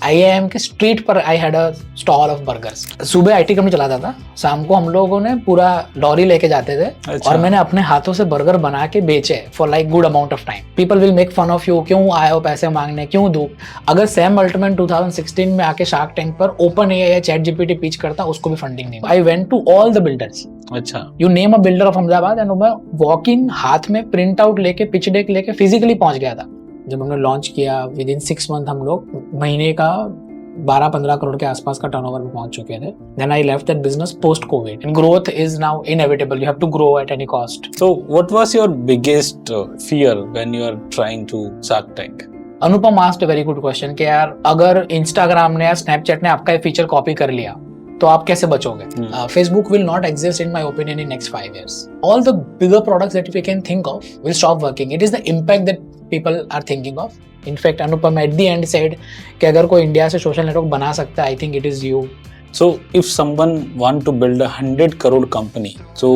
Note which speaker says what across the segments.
Speaker 1: IIM के street पर आई had a stall of burgers. सुबह IT कंपनी चलाता था, शाम को हम लोगों ने पूरा लॉरी लेके जाते थे।
Speaker 2: अच्छा।
Speaker 1: और मैंने अपने हाथों से बर्गर बना के बेचे for like good amount of time. People will make fun of you, क्यों आए हो पैसे मांगने, क्यों दूं। अगर सैम अल्टमैन 2016 में आके शार्क टैंक पर OpenAI या ChatGPT पिच करता, उसको भी फंडिंग नहीं। I went to all the builders.
Speaker 2: अच्छा।
Speaker 1: You name a builder of Ahmedabad and मैं वॉक इन हाथ में प्रिंट आउट लेके पिच डेक लेके फिजिकली पहुंच गया था। जब हमने लॉन्च किया विद इन 6 मंथ हम लोग महीने का 12-15 करोड़ के आसपास का टर्नओवर में पहुंच चुके थे। Then I left that business post Covid and growth is now inevitable, you have to grow at any cost.
Speaker 2: So what was your biggest fear when you are trying to Shark Tank?
Speaker 1: Anupam asked a very good question कि यार अगर Instagram ने या Snapchat ने आपका ये feature copy कर लिया तो आप कैसे बचोगे? Facebook will not exist in my opinion in next 5 years. All the bigger products that we can think of will stop working. It is the impact that people are thinking of. In fact, Anupam at the end said कि अगर कोई India से social network बना सकता है, I think it is you.
Speaker 2: So if someone want to build a 100 crore company, so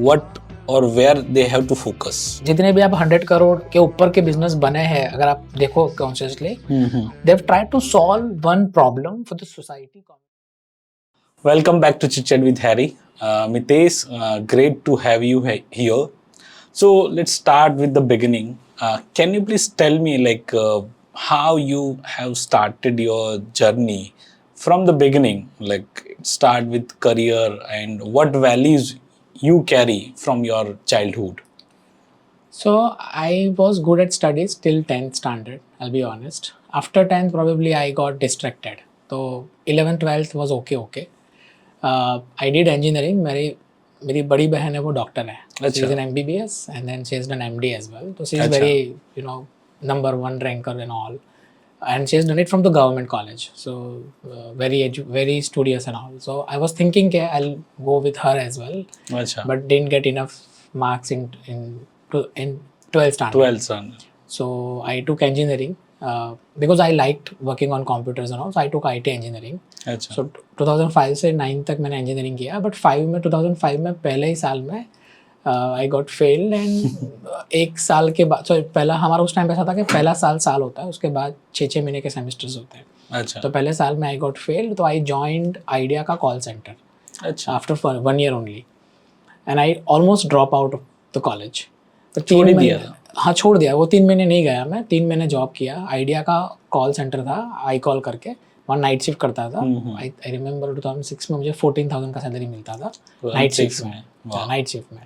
Speaker 2: what or where they have to focus?
Speaker 1: जितने भी आप 100 करोड़ के ऊपर के बिजनेस बने हैं, अगर आप देखो consciously, they have tried to solve one problem for the society.
Speaker 2: Welcome back to Chit Chat with Harry. Mitesh, great to have you here. So let's start with the beginning. Can you please tell me how you have started your journey from the beginning? Like start with career and what values you carry from your childhood?
Speaker 1: So I was good at studies till 10th standard, I'll be honest. After 10th probably I got distracted. So 11th 12th was okay. I did engineering. मेरी बड़ी बहन है वो doctor है. She is an MBBS and then she has done MD as well. So she is very number one ranker and all. And she has done it from the government college. So very studious and all. So I was thinking I'll go with her as well. But didn't get enough marks in 12th standard.
Speaker 2: 12th standard.
Speaker 1: So I took engineering because I liked working on computers and all. So I took IT engineering.
Speaker 2: अच्छा.
Speaker 1: So 2005 से 9 तक मैंने engineering किया. But 2005 में पहले ही साल में I got failed and एक साल के बाद पहला हमारा उस टाइम पे ऐसा था कि पहला साल होता है, उसके बाद 6 महीने के सेमेस्टर्स होते हैं.
Speaker 2: अच्छा.
Speaker 1: तो पहले साल में I got failed, तो I joined Idea का call center.
Speaker 2: अच्छा.
Speaker 1: After 1 year only. And I almost drop out of the college. तो
Speaker 2: छोड़ ही दिया था?
Speaker 1: हाँ छोड़ दिया. वो 3 महीने नहीं गया मैं. 3 महीने जॉब किया. आइडिया का कॉल सेंटर था, आई कॉल करके. वहाँ नाइट शिफ्ट करता था. आई रिमेंबर 2006 में मुझे 14,000 का सैलरी मिलता था नाइट शिफ्ट में. नाइट शिफ्ट में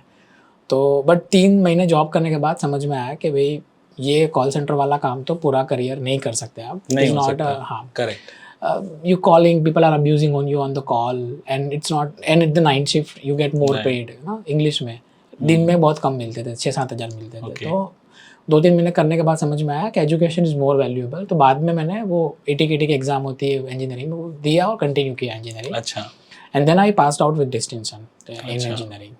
Speaker 1: तो बट 3 महीने जॉब करने के बाद समझ में आया कि भाई ये कॉल सेंटर वाला काम तो पूरा करियर नहीं कर सकते आप.
Speaker 2: नहीं हो सकता.
Speaker 1: हाँ
Speaker 2: correct.
Speaker 1: You calling, people are abusing on you on the call and it's not, and at the night shift you get more paid, English में दिन में बहुत कम मिलते थे, 6-7 हज़ार मिलते थे. तो 2-3 महीने करने के बाद समझ में आया कि एजुकेशन इज़ मोर वैल्यूएबल. तो बाद में मैंने वो AT-KT की एग्जाम होती है इंजीनियरिंग में, वो दिया और कंटिन्यू किया इंजीनियरिंग.
Speaker 2: अच्छा.
Speaker 1: And then I passed out with distinction in engineering,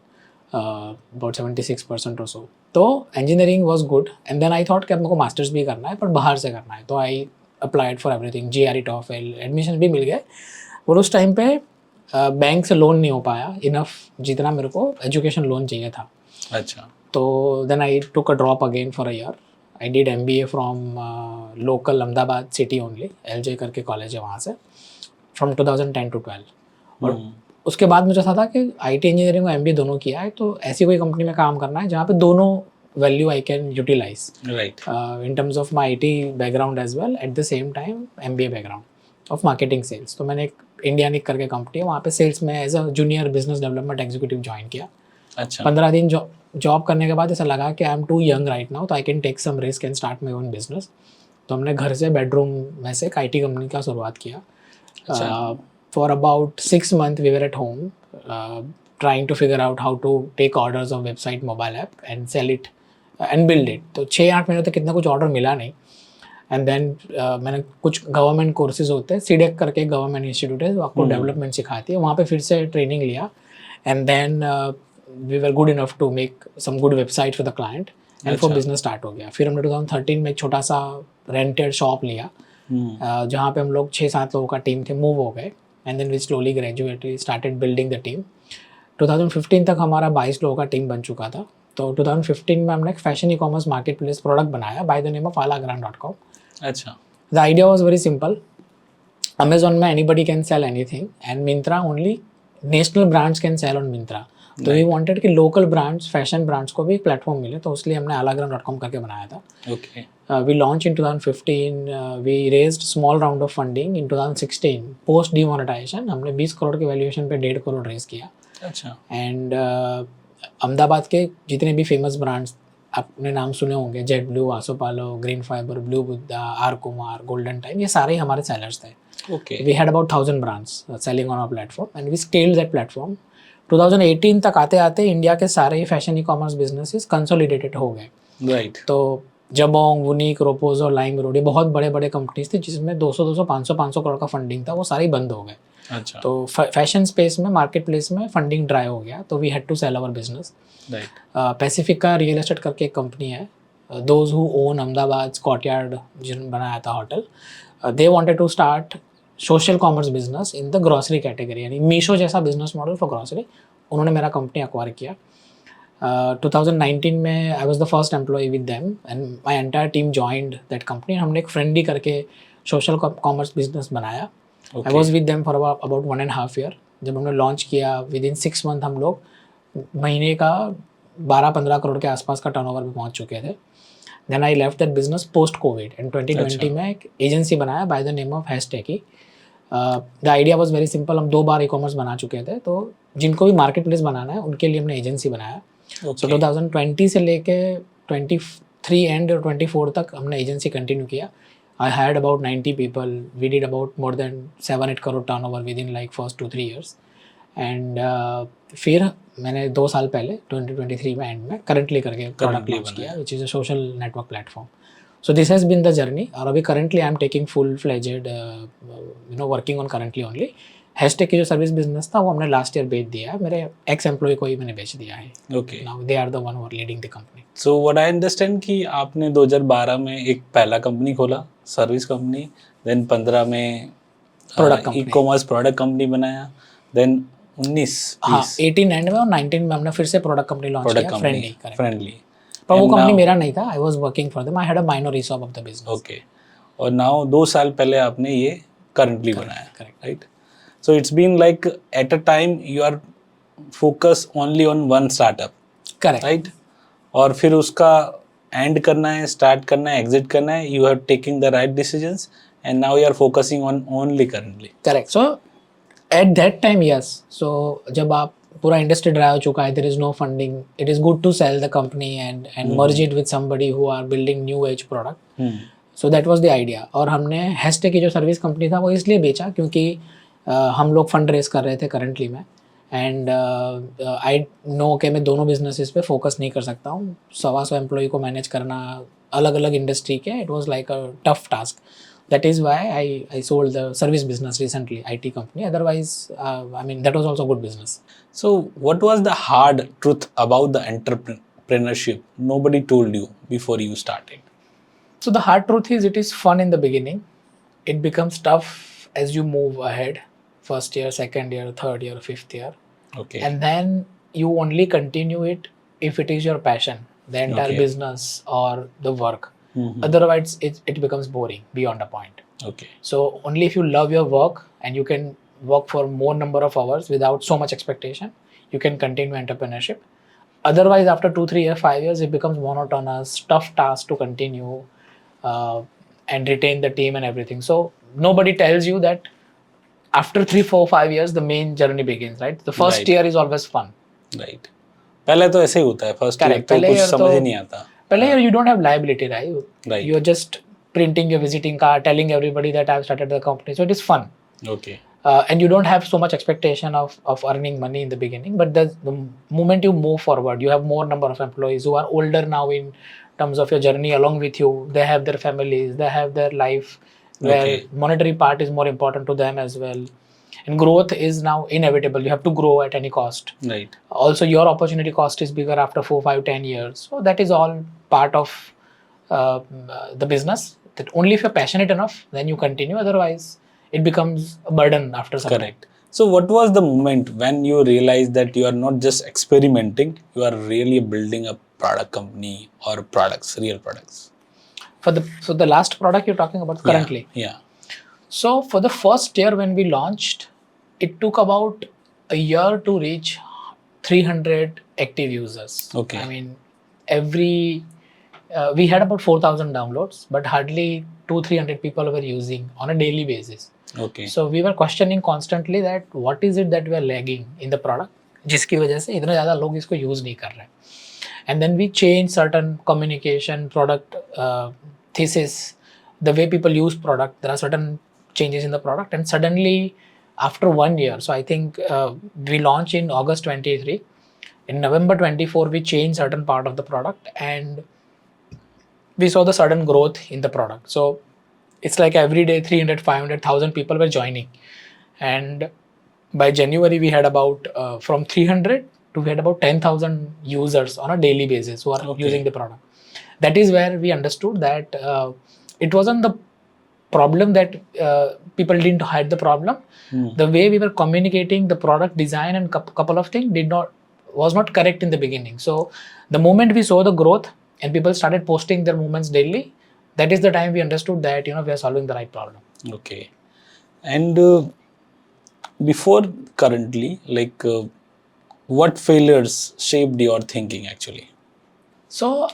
Speaker 1: about 76% और सो. तो engineering was good and then I thought कि अब मेरे को मास्टर्स भी करना है पर बाहर से करना है. तो I applied for everything, GRE TOEFL, admission भी मिल गए. और उस टाइम पे बैंक से लोन नहीं हो पाया इनफ जितना मेरे को एजुकेशन लोन चाहिए था.
Speaker 2: अच्छा.
Speaker 1: तो then I took a drop again for a year. I did MBA from local Ahmedabad city only, LJ करके कॉलेज है वहाँ से, फ्रॉम 2010 to 12. और उसके बाद मुझे था कि IT इंजीनियरिंग और MBA दोनों किया है तो ऐसी कोई कंपनी में काम करना है जहाँ पे दोनों value I can utilise in terms of my IT background as well, at the same time MBA background of marketing sales. तो मैंने एक इंडियानिक करके कंपनी है वहाँ पे सेल्स में as a junior business development executive join किया.
Speaker 2: अच्छा.
Speaker 1: 15 दिन जॉब करने के बाद ऐसा लगा कि I am too young right now, तो I can take some risk and start my own business. तो हमने घर से बेडरूम में से एक IT कंपनी का शुरुआत किया. For about 6 months we were at home trying to figure out how to take orders of website, mobile app and sell it and build it. तो 6-8 महीने तक कितना कुछ ऑर्डर मिला नहीं. एंड देन मैंने कुछ गवर्नमेंट कोर्सेज होते हैं, CDEC करके गवर्नमेंट इंस्टीट्यूट है, वो आपको डेवलपमेंट सिखाती है, वहाँ पे फिर से ट्रेनिंग लिया. And then we were good enough to make some good website for the client and for business start हो गया. फिर हमने 2013 में एक छोटा सा रेंटेड शॉप लिया जहाँ पे हम लोग 6-7 लोगों का टीम थे, मूव हो गए. And then we slowly gradually started building the team. 2015 तक हमारा 22 लोगों का टीम बन चुका था. तो 2015 में हमने एक fashion e-commerce market place product बनाया by the name of alagrand.com.
Speaker 2: अच्छा.
Speaker 1: The idea was very simple. Amazon में anybody can sell anything and Myntra only national brands can sell on Myntra. तो we wanted कि local brands, fashion brands को भी एक platform मिले, तो इसलिए हमने alagram.com करके बनाया था.
Speaker 2: Okay.
Speaker 1: We launched in 2015. We raised small round of funding in 2016. Post demonetization हमने 20 करोड़ के वैल्यूएशन पे 1.5 करोड़ रेज किया.
Speaker 2: अच्छा.
Speaker 1: एंड अहमदाबाद के जितने भी फेमस ब्रांड्स आपने नाम सुने होंगे, Jet Blue, Asopalav, Green Fiber, Blue Buddha, R Kumar, Golden Time, ये सारे ही हमारे सेलर्स थे.
Speaker 2: Okay.
Speaker 1: We had about 1,000 brands selling on our platform and we scaled that platform. 2018 तक आते आते इंडिया के सारे fashion e commerce businesses consolidated हो गए.
Speaker 2: Right.
Speaker 1: तो जबोंग, वुनिक, रोपोजो, लाइमरोड, ये बहुत बड़े बड़े कंपनीज थे जिसमें 200 500 करोड़ का फंडिंग था, वो सारे ही बंद हो गए.
Speaker 2: अच्छा.
Speaker 1: तो फैशन स्पेस में, मार्केट प्लेस में फंडिंग ड्राई हो गया, तो we had to sell our business.
Speaker 2: Right.
Speaker 1: Pacific का रियल एस्टेट करके एक कंपनी है, दोज हु ओन अहमदाबाद स्कॉटयार्ड, जिन्होंने बनाया था hotel, they wanted to start social commerce business in the grocery category, यानी मीशो जैसा बिजनेस मॉडल फॉर ग्रॉसरी. उन्होंने मेरा कंपनी एक्वायर किया. 2019 में I was the first employee with them and my entire team joined that company. हमने एक friendly करके social commerce business बनाया. I was with them for about 1.5 year. जब हमने लॉन्च किया, विद इन 6 मंथ हम लोग महीने का 12-15 करोड़ के आसपास का टर्नओवर पे पहुंच चुके थे. Then I left that business post Covid and 2020 में एक एजेंसी बनाया by the name of Hashtagy. The idea was very simple. हम 2 बार ई कॉमर्स बना चुके थे, तो जिनको भी मार्केट प्लेस बनाना है उनके लिए हमने एजेंसी बनाया. सो 2020 से लेके 23 एंड और 24 तक हमने एजेंसी कंटिन्यू किया. I had about 90 people. We did about more than 7-8 crore turnover within like first 2-3 years. And फिर मैंने 2 साल पहले 2023 में एंड में करंटली करके प्रोडक्ट लॉन्च किया, which is a social network platform. So this has been the journey. और अभी currently I am taking full fledged working on currently only. Hashtag की जो सर्विस बिजनेस था वो हमने लास्ट ईयर बेच दिया है. मेरे एक्स एम्प्लॉय को ही मैंने बेच दिया है.
Speaker 2: Okay.
Speaker 1: Now they are the one who are leading the company.
Speaker 2: So what I understand कि आपने 2012 में एक पहला कंपनी खोला, सर्विस कंपनी. देन 15 में
Speaker 1: Product company.
Speaker 2: E commerce product company बनाया. देन 19
Speaker 1: हाँ 18 एंड में और 19 में हमने फिर से प्रोडक्ट कंपनी लॉन्च
Speaker 2: प्रोडक्ट
Speaker 1: किया,
Speaker 2: कंपनी
Speaker 1: फ्रेंडली.
Speaker 2: फ्रेंडली.
Speaker 1: पर वो कंपनी मेरा नहीं था. I was working for them. I had a minor ESOP of the business.
Speaker 2: Okay. और नाउ 2 साल पहले आपने ये करंटली बनाया.
Speaker 1: Correct.
Speaker 2: Right. So it's been like at a time you are focus only on one startup.
Speaker 1: Correct.
Speaker 2: Right. और फिर उसका and करना है, स्टार्ट करना है, एग्जिट करना है. You have taking the right decisions and now you are focusing on only currently.
Speaker 1: Correct. So at that time yes. So जब आप पूरा इंडस्ट्री ड्राई हो चुका है, there is no funding, it is good to sell the company and merge it with somebody who are building new age product. So that was the idea. और हमने hashtag की जो सर्विस कंपनी था वो इसलिए बेचा क्योंकि हम लोग फंड रेज कर रहे थे करंटली में. एंड आई नो कि मैं दोनों बिजनेसेस पे फोकस नहीं कर सकता हूँ. 100 एम्प्लॉय को मैनेज करना अलग अलग इंडस्ट्री के, it was like a tough task. That is why I sold the service business recently, IT company. Otherwise, I mean, that was also good business.
Speaker 2: So what was the hard truth about the entrepreneurship nobody told you before you started?
Speaker 1: So the hard truth is it is fun in the beginning. It becomes tough as you move ahead. First year, second year, third year, fifth year.
Speaker 2: Okay.
Speaker 1: And then you only continue it if it is your passion, the entire
Speaker 2: Okay.
Speaker 1: business or the work.
Speaker 2: Mhm.
Speaker 1: Otherwise, it becomes boring beyond a point.
Speaker 2: Okay.
Speaker 1: So only if you love your work and you can work for more number of hours without so much expectation, you can continue entrepreneurship. Otherwise, after 2-3 years, 5 years, it becomes monotonous, tough task to continue and retain the team and everything. So nobody tells you that after 3, 4, 5 years, the main journey begins, right? The first
Speaker 2: Right.
Speaker 1: year is always fun.
Speaker 2: Right. पहले तो ऐसे ही होता है. First year
Speaker 1: Correct.
Speaker 2: तो
Speaker 1: पहले
Speaker 2: कुछ
Speaker 1: year
Speaker 2: समझ
Speaker 1: तो-
Speaker 2: ही नहीं आता.
Speaker 1: Pehले year you don't have liability, right?
Speaker 2: Right.
Speaker 1: You're just printing your visiting card, telling everybody that I've started the company. So it is fun.
Speaker 2: Okay.
Speaker 1: And you don't have so much expectation of earning money in the beginning, but the moment you move forward, you have more number of employees who are older now in terms of your journey along with you. They have their families, they have their life, where
Speaker 2: Okay.
Speaker 1: monetary part is more important to them as well. And growth is now inevitable. You have to grow at any cost.
Speaker 2: Right.
Speaker 1: Also, your opportunity cost is bigger after 4, 5, 10 years. So that is all part of the business. That only if you're passionate enough, then you continue. Otherwise, it becomes a burden after some time.
Speaker 2: Correct. So what was the moment when you realized that you are not just experimenting, you are really building a product company or products, real products?
Speaker 1: So the last product you're talking about currently.
Speaker 2: Yeah.
Speaker 1: So for the first year when we launched, it took about a year to reach 300 active users.
Speaker 2: Okay.
Speaker 1: I mean, we had about 4,000 downloads, but hardly 200-300 people were using on a daily basis.
Speaker 2: Okay.
Speaker 1: So we were questioning constantly that what is it that we are lagging in the product, जिसकी वजह से इतने ज़्यादा लोग इसको use नहीं कर रहे. And then we changed certain communication, product thesis, the way people use product. There are certain changes in the product, and suddenly after 1 year, so I think we launched in August 23. In November 24, we changed certain part of the product, and we saw the sudden growth in the product. So it's like every day 300, 500,000 people were joining, and by January we had about from 300 to we had about 10,000 users on a daily basis who are
Speaker 2: Okay.
Speaker 1: using the product. That is where we understood that it wasn't the problem that people didn't hide the problem. The way we were communicating the product design and couple of things was not correct in the beginning. So the moment we saw the growth and people started posting their movements daily, that is the time we understood that we are solving the right problem.
Speaker 2: Okay. And before currently, like what failures shaped your thinking actually?
Speaker 1: So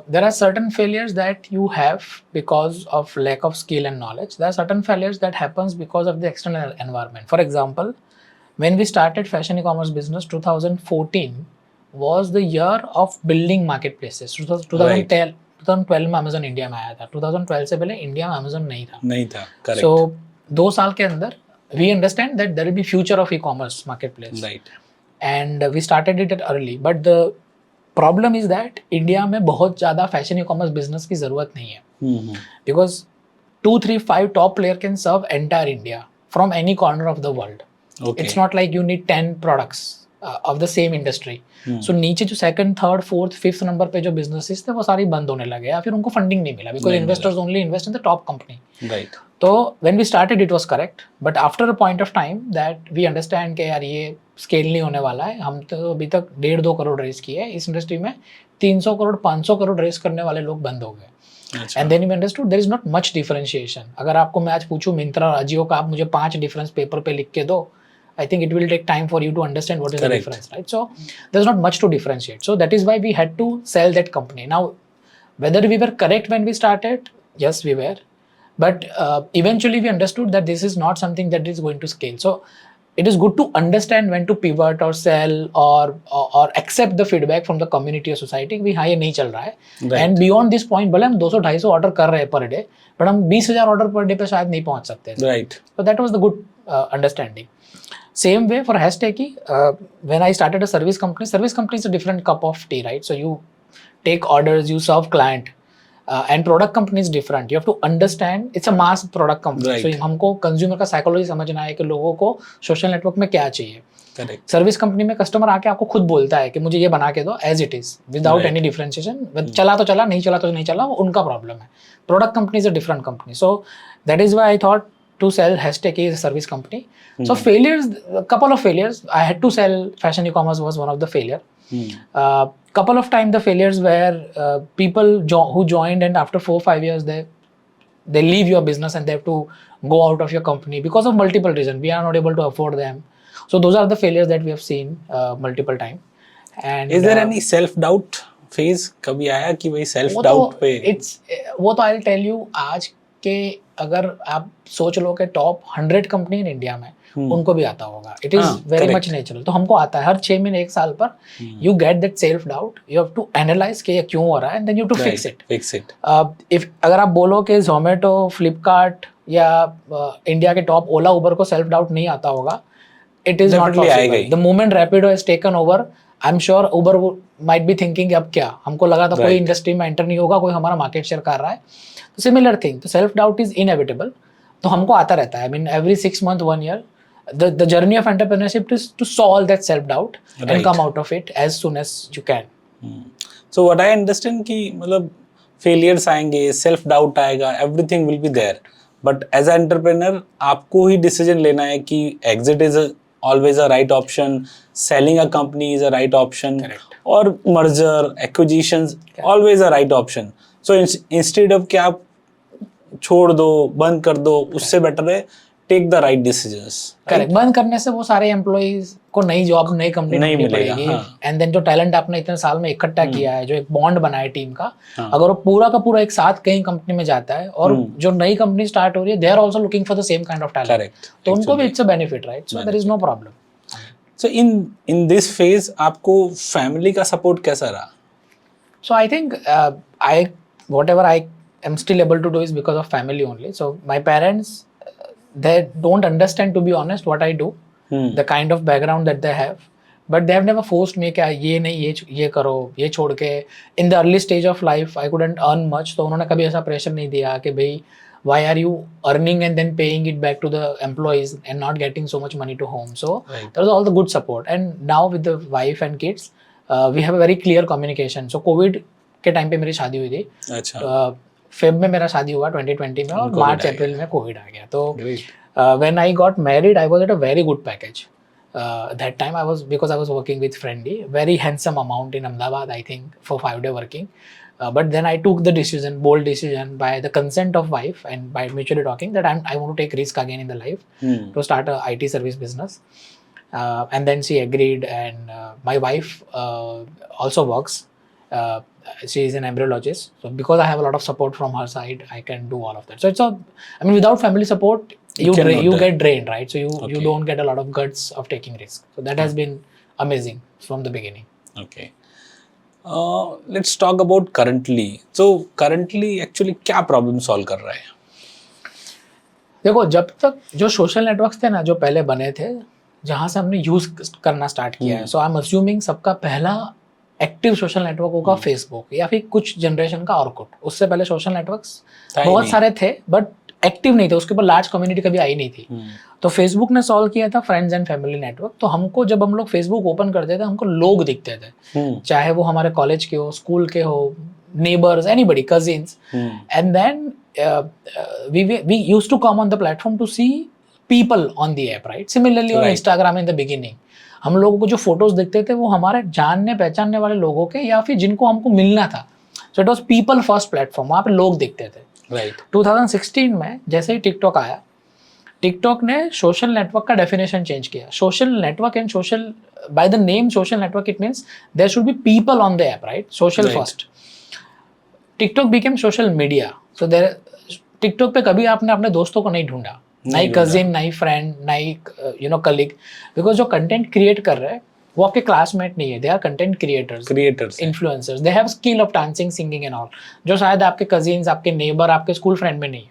Speaker 1: there are certain failures that you have because of lack of skill and knowledge. There are certain failures that happens because of the external environment. For example, when we started fashion e-commerce business, 2014 was the year of building marketplaces. 2012 में Amazon India में आया था. 2012 से पहले India में Amazon नहीं था.
Speaker 2: Correct.
Speaker 1: So 2 साल के अंदर we understand that there will be future of e-commerce marketplace.
Speaker 2: Right.
Speaker 1: And we started it early, but the problem is that India में बहुत ज़्यादा फैशन ई-कॉमर्स बिजनेस की ज़रूरत नहीं है, because 2, 3, 5 top player can serve entire India from any corner of the world.
Speaker 2: Okay.
Speaker 1: It's not like you need 10 products of the same industry. So नीचे जो second, third, fourth, fifth number पे जो businesses थे वो सारी बंद होने लगे या फिर उनको फंडिंग नहीं मिला, because investors only invest in the top company.
Speaker 2: Right.
Speaker 1: तो when we started it was correct, but after a point of time that we understand कि यार ये स्केल नहीं होने वाला है. हम तो अभी तक 1.5-2 करोड़ रेस किए हैं इस इंडस्ट्री में. 300 करोड़ 500 करोड़ रेस करने वाले लोग बंद हो गए. And then we understood there is not much differentiation. अगर आपको मैं आज पूछूं मिंत्रा और अजियो का आप मुझे 5 डिफरेंस पेपर पे लिख के दो, I think it will take time for you to understand what is the difference, right? So there's not much to differentiate. So that is why we had to sell that company. Now, whether we were correct when we started, yes, we were. But eventually we understood that this is not something that is going to scale. So it is good to understand when to pivot or sell or accept the feedback from the community or society. भी हाँ ये नहीं चल रहा है.
Speaker 2: Right.
Speaker 1: And beyond this point, भले हम 200-250 order कर रहे हैं पर डे, but हम 20,000 ऑर्डर पर डे पे शायद नहीं पहुंच सकते.
Speaker 2: Right.
Speaker 1: So that was the good understanding. Same way for Hashtaggy, when I started a service company is a different cup of tea, right? So you take orders, you serve client, and product company is different. You have to understand it's a mass product company.
Speaker 2: Right.
Speaker 1: So हमको consumer का psychology समझना है कि लोगों को social network में क्या चाहिए.
Speaker 2: Correct.
Speaker 1: सर्विस कंपनी में कस्टमर आके आपको खुद बोलता है कि मुझे ये बना के दो as it is without any differentiation. चला तो चला, नहीं चला तो नहीं चला, वो उनका प्रॉब्लम है. Product company is a different company. So that is why I thought to sell Hashtaggy is a service company. So failures, a couple of failures. I had to sell fashion e-commerce was one of the failure. Couple of time the failures were people who joined and after 4-5 years they leave your business and they have to go out of your company because of multiple reasons. We are not able to afford them. So those are the failures that we have seen multiple time. And
Speaker 2: Is there any self-doubt phase? कभी आया कि भाई
Speaker 1: वो
Speaker 2: self-doubt पे?
Speaker 1: वो तो I'll tell you, आज के अगर आप सोच लो कि टॉप 100 कंपनी इन इंडिया में उनको भी आता होगा. It is very much natural. तो हमको आता है हर 6 महीने 1 साल पर. You get that self doubt, you have to analyse कि ये क्यों हो रहा है, and then you to fix it. If अगर आप बोलो कि जोमेटो, फ्लिपकार्ट या इंडिया के टॉप ओला, उबर को सेल्फ डाउट नहीं आता होगा, it is not possible. The moment Rapido has taken over, I am sure Uber might be thinking अब क्या, हमको लगा था कोई इंडस्ट्री में एंटर नहीं होगा, कोई हमारा मार्केट शेयर कर रहा है. तो सिमिलर थिंग. तो सेल्फ डाउट इज इनएविटेबल. तो हमको आता रहता है. I mean every 6 month 1 year the journey of entrepreneurship is to solve that self doubt and come out of it as soon as you can.
Speaker 2: So what I understand कि मतलब failures आएंगे, self doubt आएगा, everything will be there. But as an entrepreneur आपको ही decision लेना है कि exit is always a right option, selling a company is a right option.
Speaker 1: Correct.
Speaker 2: or merger, acquisitions, always a right option. So instead of कि आप छोड़ दो, बंद कर दो, उससे बेटर है take the right decisions.
Speaker 1: Correct, बंद करने से वो सारे एम्प्लॉइज को नई जॉब नई कंपनी
Speaker 2: नहीं
Speaker 1: ढूंढनी
Speaker 2: मिलेगा,
Speaker 1: पड़ेगी,
Speaker 2: हाँ।
Speaker 1: एंड देन जो टैलेंट आपने इतने साल में इकट्ठा किया है, जो एक बॉन्ड बना है टीम का,
Speaker 2: हाँ।
Speaker 1: अगर वो पूरा का पूरा एक साथ कहीं कंपनी में जाता है और जो नई कंपनी स्टार्ट हो रही है, they are also looking for the same kind of talent,
Speaker 2: correct,
Speaker 1: तो उनको भी it's a benefit, right? So there is no problem.
Speaker 2: So in this phase आपको फैमिली का सपोर्ट कैसा रहा?
Speaker 1: So I think whatever I am still able to do is because of family only. So my parents, they don't understand, to be honest, what I do, the kind of background that they have, but they have never forced me कि ये नहीं, ये करो, ये छोड़ के। In the early stage of life, I couldn't earn much, तो उन्होंने कभी ऐसा pressure नहीं दिया कि भाई why are you earning and then paying it back to the employees and not getting so much money to home. So there was all the good support, and now with the wife and kids, we have a very clear communication. So COVID के time पे मेरी शादी हुई थी,
Speaker 2: अच्छा,
Speaker 1: Feb में मेरा शादी हुआ 2020 में, और मार्च अप्रैल में कोविड आ गया। तो
Speaker 2: Great.
Speaker 1: when I got married, I was at a very good package. That time because I was working with Friendly, very handsome amount in Ahmedabad, I think, for 5-day working. But then I took the decision, bold decision, by the consent of wife and by mutually talking, that I want to take risk again in the life to start a IT service business. And then she agreed, and my wife also works. She is an embryologist, so because I have a lot of support from her side, I can do all of that. So I mean, without family support, you get drained, right? So you don't get a lot of guts of taking risk. So that has been amazing from the beginning.
Speaker 2: Okay. Let's talk about currently. So currently actually क्या problem solve कर रहा है?
Speaker 1: देखो, जब तक जो social networks थे ना, जो पहले बने थे, जहाँ से हमने यूज करना स्टार्ट किया है, सो आई एम अज्यूमिंग सबका पहला एक्टिव सोशल नेटवर्क होगा फेसबुक, या फिर कुछ जनरेशन का ऑर्कुट। उससे पहले सोशल नेटवर्क्स बहुत सारे थे बट एक्टिव नहीं थे, उसके ऊपर लार्ज कम्युनिटी कभी आई नहीं थी। तो फेसबुक ने सॉल्व किया था फ्रेंड्स एंड फैमिली नेटवर्क। तो हमको, जब हम लोग फेसबुक ओपन करते थे, हमको लोग दिखते थे, चाहे वो हमारे कॉलेज के हो, स्कूल के हो, neighbours, anybody, cousins, and then we used to come on the platform to see people on the app, right? Similarly on Instagram in the beginning, हम लोगों को जो फोटोज दिखते थे वो हमारे जानने पहचानने वाले लोगों के, या फिर जिनको हमको मिलना था। So it was people first platform, वहाँ पे लोग दिखते थे।
Speaker 2: राइट।
Speaker 1: 2016 में जैसे ही टिकटॉक आया, टिकटॉक ने सोशल नेटवर्क का डेफिनेशन चेंज किया। Social network and social, by the name social network, it means there should be people on the app, right? Social first. TikTok became social media. So there, TikTok पे कभी आपने अपने दोस्तों को नहीं ढूंढा, नई कजिन, नई फ्रेंड, नई कलीग, बिकॉज जो कंटेंट क्रिएट कर रहे हैं वो आपके क्लासमेट नहीं है, they are content creators, influencers, they have skill of dancing, singing and all, जो शायद आपके कजिन्स, आपके नेबर, आपके स्कूल फ्रेंड में नहीं है।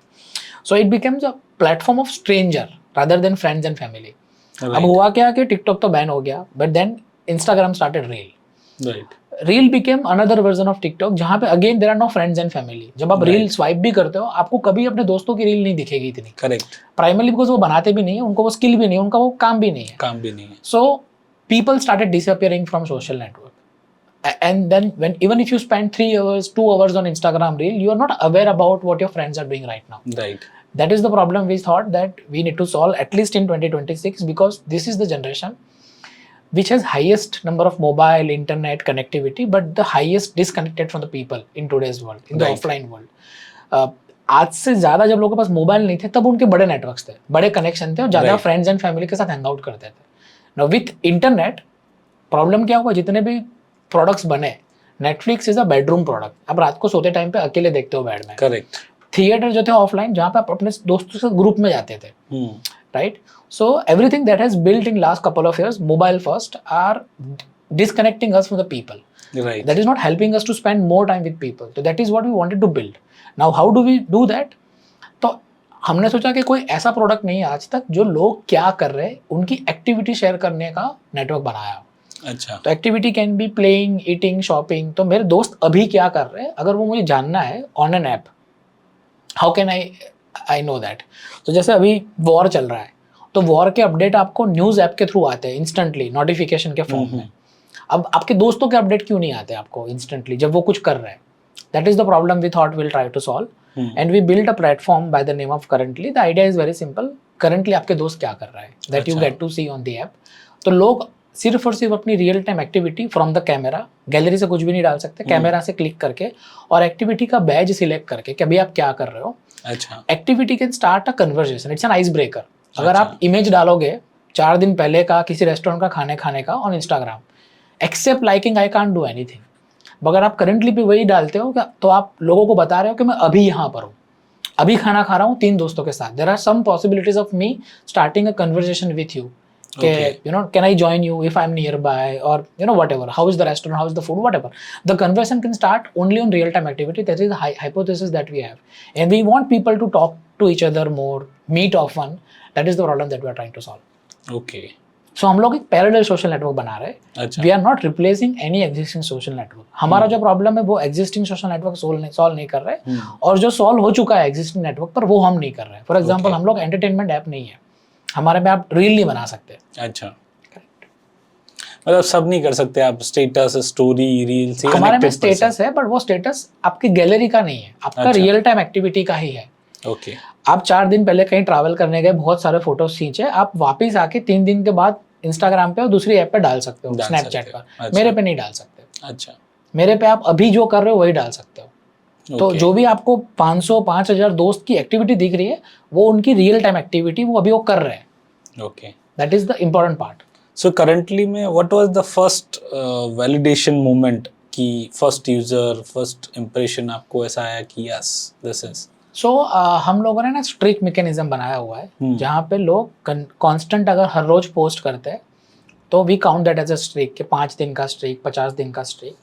Speaker 1: So it becomes a platform of stranger rather than friends and family. अब हुआ क्या कि टिकटॉक तो बैन हो गया, but then Instagram started reel. Reel became another version of TikTok, जहाँ पे again there are no friends and family. जब आप रील स्वाइप भी करते हो, आपको कभी अपने दोस्तों की रील नहीं दिखेगी इतनी।
Speaker 2: करेक्ट।
Speaker 1: प्राइमरली बिकॉज वो बनाते भी नहीं है, उनको वो स्किल भी नहीं है, उनका वो काम भी नहीं है। सो people started disappearing from social network, and then when even if you spend 3 hours 2 hours on Instagram reel, you are not aware about what your friends are doing right now.
Speaker 2: Right.
Speaker 1: That is the problem we thought that we need to solve, at least in 2026, because this is the generation which has highest number of mobile internet connectivity, but the highest disconnected from the people in today's world, in the offline world. आज से ज़्यादा जब लोगों के पास mobile नहीं थे, तब उनके बड़े नेटवर्क्स थे, बड़े कनेक्शन थे, और ज़्यादा फ्रेंड्स एंड फैमिली के साथ हैंग आउट करते थे। नाउ विथ इंटरनेट प्रॉब्लम क्या हुआ, जितने भी प्रोडक्ट्स बने, Netflix is a bedroom product. आप रात को सोते टाइम पे अकेले देखते हो बेड में।
Speaker 2: करेक्ट।
Speaker 1: थिएटर जो थे ऑफलाइन, जहाँ पे आप अपने दोस्तों से ग्रुप में जाते थे, right? So everything that has built in last couple of years, mobile first, are disconnecting us from the people.
Speaker 2: Right.
Speaker 1: That is not helping us to spend more time with people. So that is what we wanted to build. Now how do we do that? तो हमने सोचा कि कोई ऐसा product नहीं है आज तक जो लोग क्या कर रहे हैं उनकी एक्टिविटी शेयर करने का नेटवर्क बनाया।
Speaker 2: अच्छा। तो
Speaker 1: activity can be playing, eating, shopping. तो मेरे दोस्त अभी क्या कर रहे हैं, अगर वो मुझे जानना है on an app, how can I know that? तो जैसे अभी वॉर चल रहा है, तो वॉर के अपडेट आपको न्यूज़ ऐप के थ्रू आते हैं इंस्टेंटली, नोटिफिकेशन के फॉर्म में। अब आपके दोस्तों के अपडेट क्यों नहीं आते आपको इंस्टेंटली जब वो कुछ कर रहे हैं? That is the problem we thought will try to solve, and we build a platform by the name of currently. The idea is very simple. Currently आपके दोस्त क्या कर रहा है, that you get to see on the app. तो लोग सिर्फ और सिर्फ अपनी real time activity from the camera, gallery से कुछ भी नहीं डाल सकते, कैमरा से क्लिक करके और एक्टिविटी का बैज सिलेक्ट करके कि अभी आप क्या कर रहे हो,
Speaker 2: अच्छा
Speaker 1: activity can start a conversation, it's an ice breaker. अगर
Speaker 2: अच्छा.
Speaker 1: आप इमेज डालोगे 4 दिन पहले का किसी रेस्टोरेंट का खाने का on Instagram, except liking I can't do anything. अगर आप करंटली भी वही डालते हो तो आप लोगों को बता रहे हो कि मैं अभी यहाँ पर हूँ, अभी खाना खा रहा हूँ 3 दोस्तों के साथ. There are some possibilities of me starting a conversation with you कि you know can I join you if I am nearby, और you know whatever, how is the restaurant, how is the food, whatever. The conversation can start only on real time activity. That is the hypothesis that we have, and we want people to talk to each other more, meet often. That is the problem that we are trying to solve.
Speaker 2: Okay.
Speaker 1: So हम लोग एक parallel social network बना रहे हैं.
Speaker 2: अच्छा.
Speaker 1: We are not replacing any existing social network. हमारा जो problem है वो एग्जिस्टिंग सोशल नेटवर्क सॉल्व नहीं कर रहे, और जो सॉल्व हो चुका है एग्जिस्टिंग नेटवर्क पर वो हम नहीं कर रहे. फॉर एग्जाम्पल हम लोग एंटरटेनमेंट ऐप नहीं है, हमारे में आप रील नहीं बना सकते.
Speaker 2: अच्छा, मतलब सब नहीं कर सकते आप, स्टेटस, स्टोरी, रील्स.
Speaker 1: हमारे में स्टेटस है, बट वो स्टेटस आपकी गैलरी का नहीं है, आपका रियल टाइम एक्टिविटी का ही है.
Speaker 2: ओके.
Speaker 1: आप 4 दिन पहले कहीं ट्रैवल करने गए, बहुत सारे फोटोज खींचे, आप वापिस आके 3 दिन के बाद इंस्टाग्राम पे और दूसरी ऐप पे डाल सकते हो, स्नैपचैट पर.
Speaker 2: अच्छा.
Speaker 1: मेरे पे नहीं डाल सकते.
Speaker 2: अच्छा.
Speaker 1: मेरे पे आप अभी जो कर रहे हो वही डाल सकते हो. तो जो भी आपको 500 5000 दोस्त की एक्टिविटी दिख रही है वो उनकी रियल टाइम एक्टिविटी, वो अभी वो कर रहे हैं.
Speaker 2: Okay.
Speaker 1: That is the important part.
Speaker 2: So currently में what was the first validation moment की फर्स्ट यूजर, फर्स्ट इंप्रेशन आपको ऐसा आया कि यस दिस इज.
Speaker 1: सो हम लोगों ने ना स्ट्रीक मैकेनिज्म बनाया हुआ है जहाँ पे लोग कांस्टेंट अगर हर रोज पोस्ट करते हैं तो we count that as a streak, कि 5 दिन का स्ट्रीक, 50 दिन का स्ट्रीक.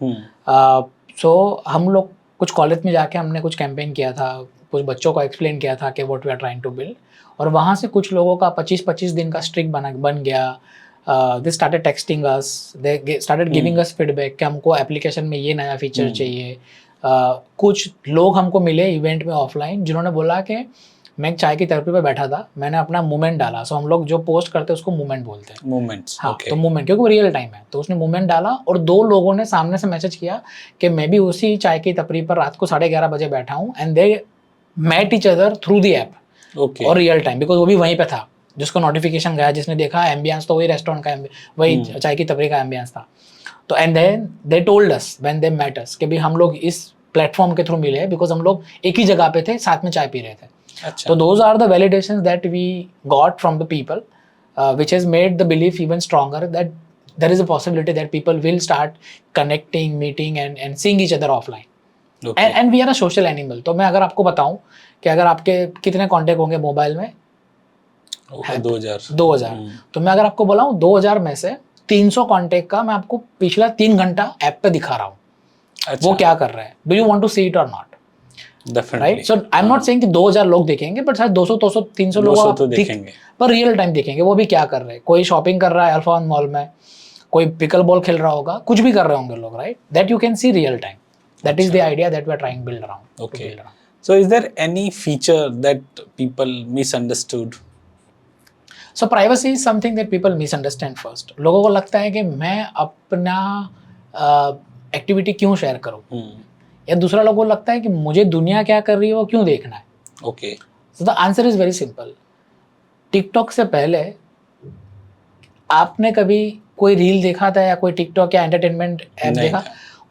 Speaker 1: सो हम लोग कुछ कॉलेज में जाके हमने कुछ कैंपेन किया था, कुछ बच्चों को एक्सप्लेन किया था कि what we are trying to build, और वहाँ से कुछ लोगों का 25-25 दिन का स्ट्रीक बन गया. They started texting us, they started giving us feedback कि हमको एप्लीकेशन में ये नया फीचर चाहिए. कुछ लोग हमको मिले इवेंट में ऑफलाइन जिन्होंने बोला कि मैं चाय की थेरेपी पे बैठा था, मैंने अपना मूवमेंट डाला. सो हम लोग जो पोस्ट करते हैं उसको मूवमेंट बोलते हैं.
Speaker 2: मोमेंट्स.
Speaker 1: हाँ,
Speaker 2: ओके.
Speaker 1: तो मूवमेंट क्योंकि वो रियल टाइम है, तो उसने मूवमेंट डाला और 2 लोगों ने सामने से मैसेज किया कि मैं भी उसी चाय की टपरी पर रात को 11:30 बजे बैठा हूँ, and they met each other through the app.
Speaker 2: Okay.
Speaker 1: और रियल टाइम, बिकॉज वो भी वहीं पे था, जिसको नोटिफिकेशन गया, जिसने देखा एम्बियंस तो वही रेस्टोरेंट का, वही चाय की टपरी का एम्बियंस था. तो and then they told us when they met us कि भी हम लोग इस प्लेटफॉर्म के थ्रू मिले बिकॉज हम लोग एक ही जगह पे थे, साथ में चाय पी रहे थे.
Speaker 2: अच्छा.
Speaker 1: So those are the validations that we got from the people, which has made the belief even stronger that there is a possibility that people will start connecting, meeting and seeing each other offline.
Speaker 2: Okay.
Speaker 1: And we are a social animal. तो मैं अगर आपको बताऊं कि अगर आपके कितने contact होंगे मोबाइल में, 2000. तो मैं अगर आपको बोलाऊं 2000 में से 300 कॉन्टेक्ट का मैं आपको पिछला 3 घंटा ऐप पे दिखा रहा हूँ.
Speaker 2: अच्छा.
Speaker 1: वो क्या कर रहे हैं, do you want to see it और not, right? So I am not saying कि 2000 लोग देखेंगे, बट शायद 200 300 लोग
Speaker 2: तो देखेंगे,
Speaker 1: पर रियल टाइम देखेंगे वो भी क्या कर रहे हैं. कोई शॉपिंग कर रहा है अल्फा वन मॉल में, कोई पिकल बॉल खेल रहा होगा, कुछ भी कर रहे होंगे लोग, right? That you can see real time. That is the idea that we are trying build around.
Speaker 2: Okay. So is there any feature that people misunderstood?
Speaker 1: So privacy is something that people misunderstand first. लोगों को लगता है कि मैं अपना activity क्यों share करूँ, या दूसरा लोगों को लगता है कि मुझे दुनिया क्या कर रही है वो क्यों देखना है.
Speaker 2: Okay.
Speaker 1: So the answer is very simple. TikTok से पहले आपने कभी कोई रील देखा था या कोई टिकटॉक या एंटरटेनमेंट ऐप देखा?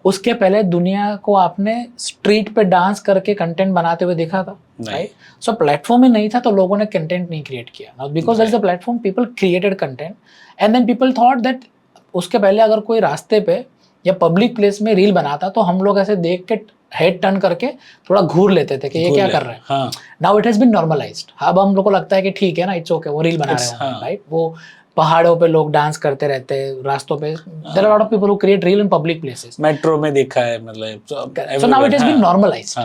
Speaker 1: उसके पहले दुनिया को आपने स्ट्रीट पे डांस करके कंटेंट बनाते हुए देखा था, राइट? सो प्लेटफॉर्म ही नहीं था तो लोगों ने कंटेंट नहीं क्रिएट किया. Now because there is a platform, people created content, and then people thought that उसके पहले अगर कोई रास्ते पे या पब्लिक प्लेस में रील बनाता तो हम लोग ऐसे देख के हेड टर्न करके थोड़ा घूर लेते थे कि ये क्या कर रहे हैं. Now it has been normalised. अब हम लोग को लगता है कि ठीक है ना, इट्स ओके, वो रील बना रहे हैं, राइट? वो पहाड़ों पे लोग डांस करते रहते हैं, रास्तों पे. There are lot of people who create reel in public places.
Speaker 2: Metro में देखा है, मतलब.
Speaker 1: So now it has been normalised.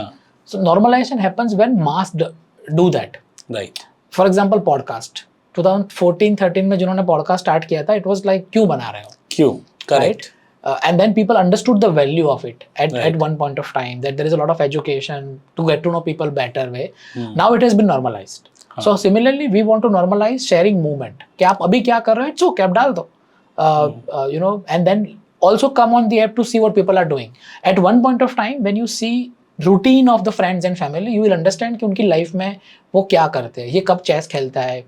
Speaker 1: So normalisation happens when mass do that,
Speaker 2: right?
Speaker 1: For example podcast 2014-13 में जिन्होंने पॉडकास्ट स्टार्ट किया था, it was like क्यों बना रहे हो,
Speaker 2: क्यों, correct.
Speaker 1: And then people understood the value of it at one point of time, that there is a lot of education to get to know people better way. Now it has been normalized. So similarly we want to normalize sharing movement. कि आप अभी क्या कर रहे हो, it's okay, आप डाल दो, you know, and then also come on the app to see what people are doing. At one point of time when you see routine of the friends and family, you will understand कि उनकी life में वो क्या करते हैं, ये कब chess खेलता है,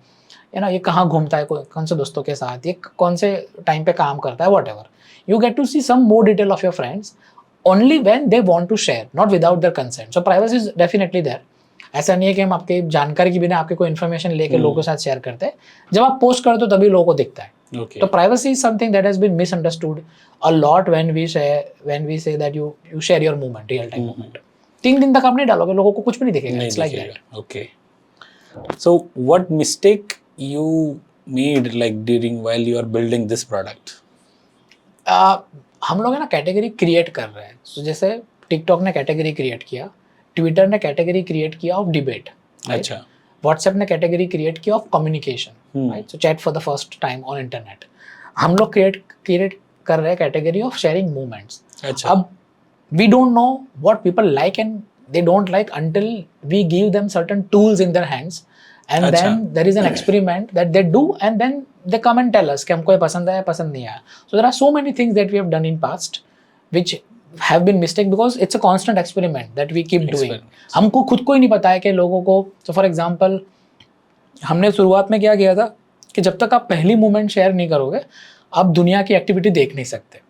Speaker 1: ये कहाँ घूमता है, कौन से दोस्तों के साथ, ये कौन से टाइम पे काम करता है, what ever. You get to see some more detail of your friends only when they want to share, not without their consent. So privacy is definitely there. ऐसा नहीं है कि हम आपके जानकारी के बिना आपके कोई इन्फॉर्मेशन लेके लोगों के साथ शेयर करते हैं. जब आप पोस्ट करते हो तभी लोगों को दिखता है.
Speaker 2: Okay.
Speaker 1: तो privacy is something that has been misunderstood a lot when we say that you share your moment, real time moment. 3 दिन तक आप नहीं डालोगे, लोगों को कुछ भी नहीं दिखेगा.
Speaker 2: नहीं
Speaker 1: It's like
Speaker 2: दिखेगा.
Speaker 1: that.
Speaker 2: Okay. So what mistake you made like during while you are building this product?
Speaker 1: हम लोग है ना कैटेगरी क्रिएट कर रहे हैं. So जैसे टिकटॉक ने कैटेगरी क्रिएट किया, ट्विटर ने कैटेगरी क्रिएट किया ऑफ डिबेट,
Speaker 2: अच्छा.
Speaker 1: व्हाट्सएप ने कैटेगरी क्रिएट किया of communication, right. So chat for the first time on internet. हम लोग क्रिएट कर रहे हैं कैटेगरी ऑफ शेयरिंग मूवमेंट्स.
Speaker 2: अच्छा.
Speaker 1: अब we don't know what people like and they don't like until we give them certain tools in their hands, and
Speaker 2: अच्छा.
Speaker 1: then there is an experiment that they do, and then they come and tell us कि हमको ये पसंद आया, पसंद नहीं आया. So there are so many things that we have done in past which have been mistake because it's a constant experiment that we keep doing. हमको खुद को ही नहीं पता है कि लोगों को. So for example, हमने शुरुआत में क्या किया था कि जब तक आप पहली मूवमेंट शेयर नहीं करोगे आप दुनिया की एक्टिविटी देख नहीं सकते.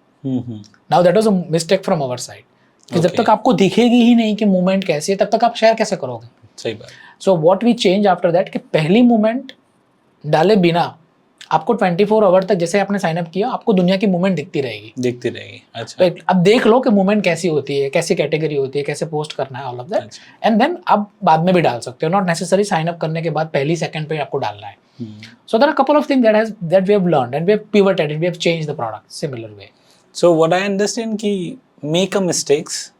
Speaker 1: Now that was a mistake from our side. कि जब तक आपको दिखेगी ही नहीं कि मूवमेंट कैसी है तब तक आप शेयर कैसे करोगे.
Speaker 2: सही बात.
Speaker 1: So what we change after that कि पहली मूवमेंट डाले बिना आपको 24 आवर तक जैसे आपने साइन अप किया आपको दुनिया की मूवमेंट दिखती रहेगी.
Speaker 2: अच्छा.
Speaker 1: तो अब देख लो कि मूवमेंट कैसी होती है, कैसी कैटेगरी होती है, कैसे पोस्ट करना है, all of that. And then आप बाद में भी डाल सकते हो. नॉट नेसेसरी साइन अप करने के बाद पहली सेकंड पे आपको डालना है. So there are couple of things that we have learned and we have pivoted and we have changed the product similar way.
Speaker 2: So what I understand कि make a mistakes,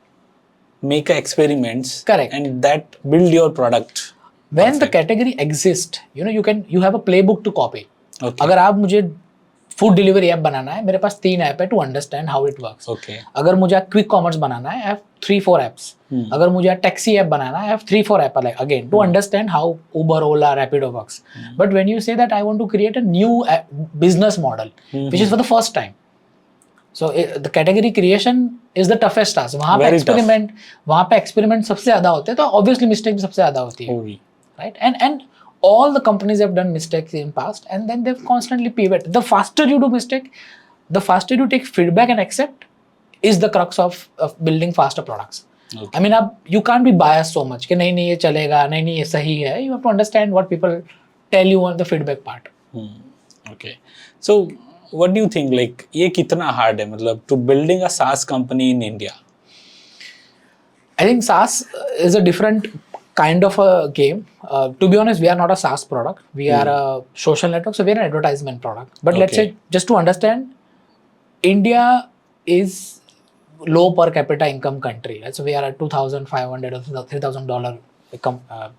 Speaker 2: make a experiments,
Speaker 1: correct,
Speaker 2: and that build your product.
Speaker 1: When
Speaker 2: Perfect.
Speaker 1: the category exists, you have a playbook to copy.
Speaker 2: Okay.
Speaker 1: अगर आप मुझे food delivery app बनाना है, मेरे पास 3 app है to understand how it works.
Speaker 2: Okay.
Speaker 1: अगर मुझे क्विक कॉमर्स बनाना है, आई हैव 3-4 एप्स. अगर मुझे टैक्सी ऐप बनाना है, I have 3-4 app again to understand how Uber, Ola, Rapido works. But when you say that I want to create a new business model which is for the first time. So the category creation is the toughest task. वहाँ पे experiment सबसे ज़्यादा होते हैं तो obviously mistake भी सबसे ज़्यादा होती है, right? And all the companies have done mistakes in past and then they've constantly pivoted. The faster you do mistake, the faster you take feedback and accept is the crux of building faster products. Okay. I mean you can't be biased so much कि नहीं ये चलेगा, नहीं ये सही है. You have to understand what people tell you on the feedback part.
Speaker 2: Okay. So what do you think, like ये कितना hard है मतलब to building a SaaS company in India?
Speaker 1: I think SaaS is a different kind of a game. To be honest, we are not a SaaS product. We are a social network, so we are an advertisement product. But let's say, just to understand, India is low per capita income country. Right? So we are at $2,500 or $3,000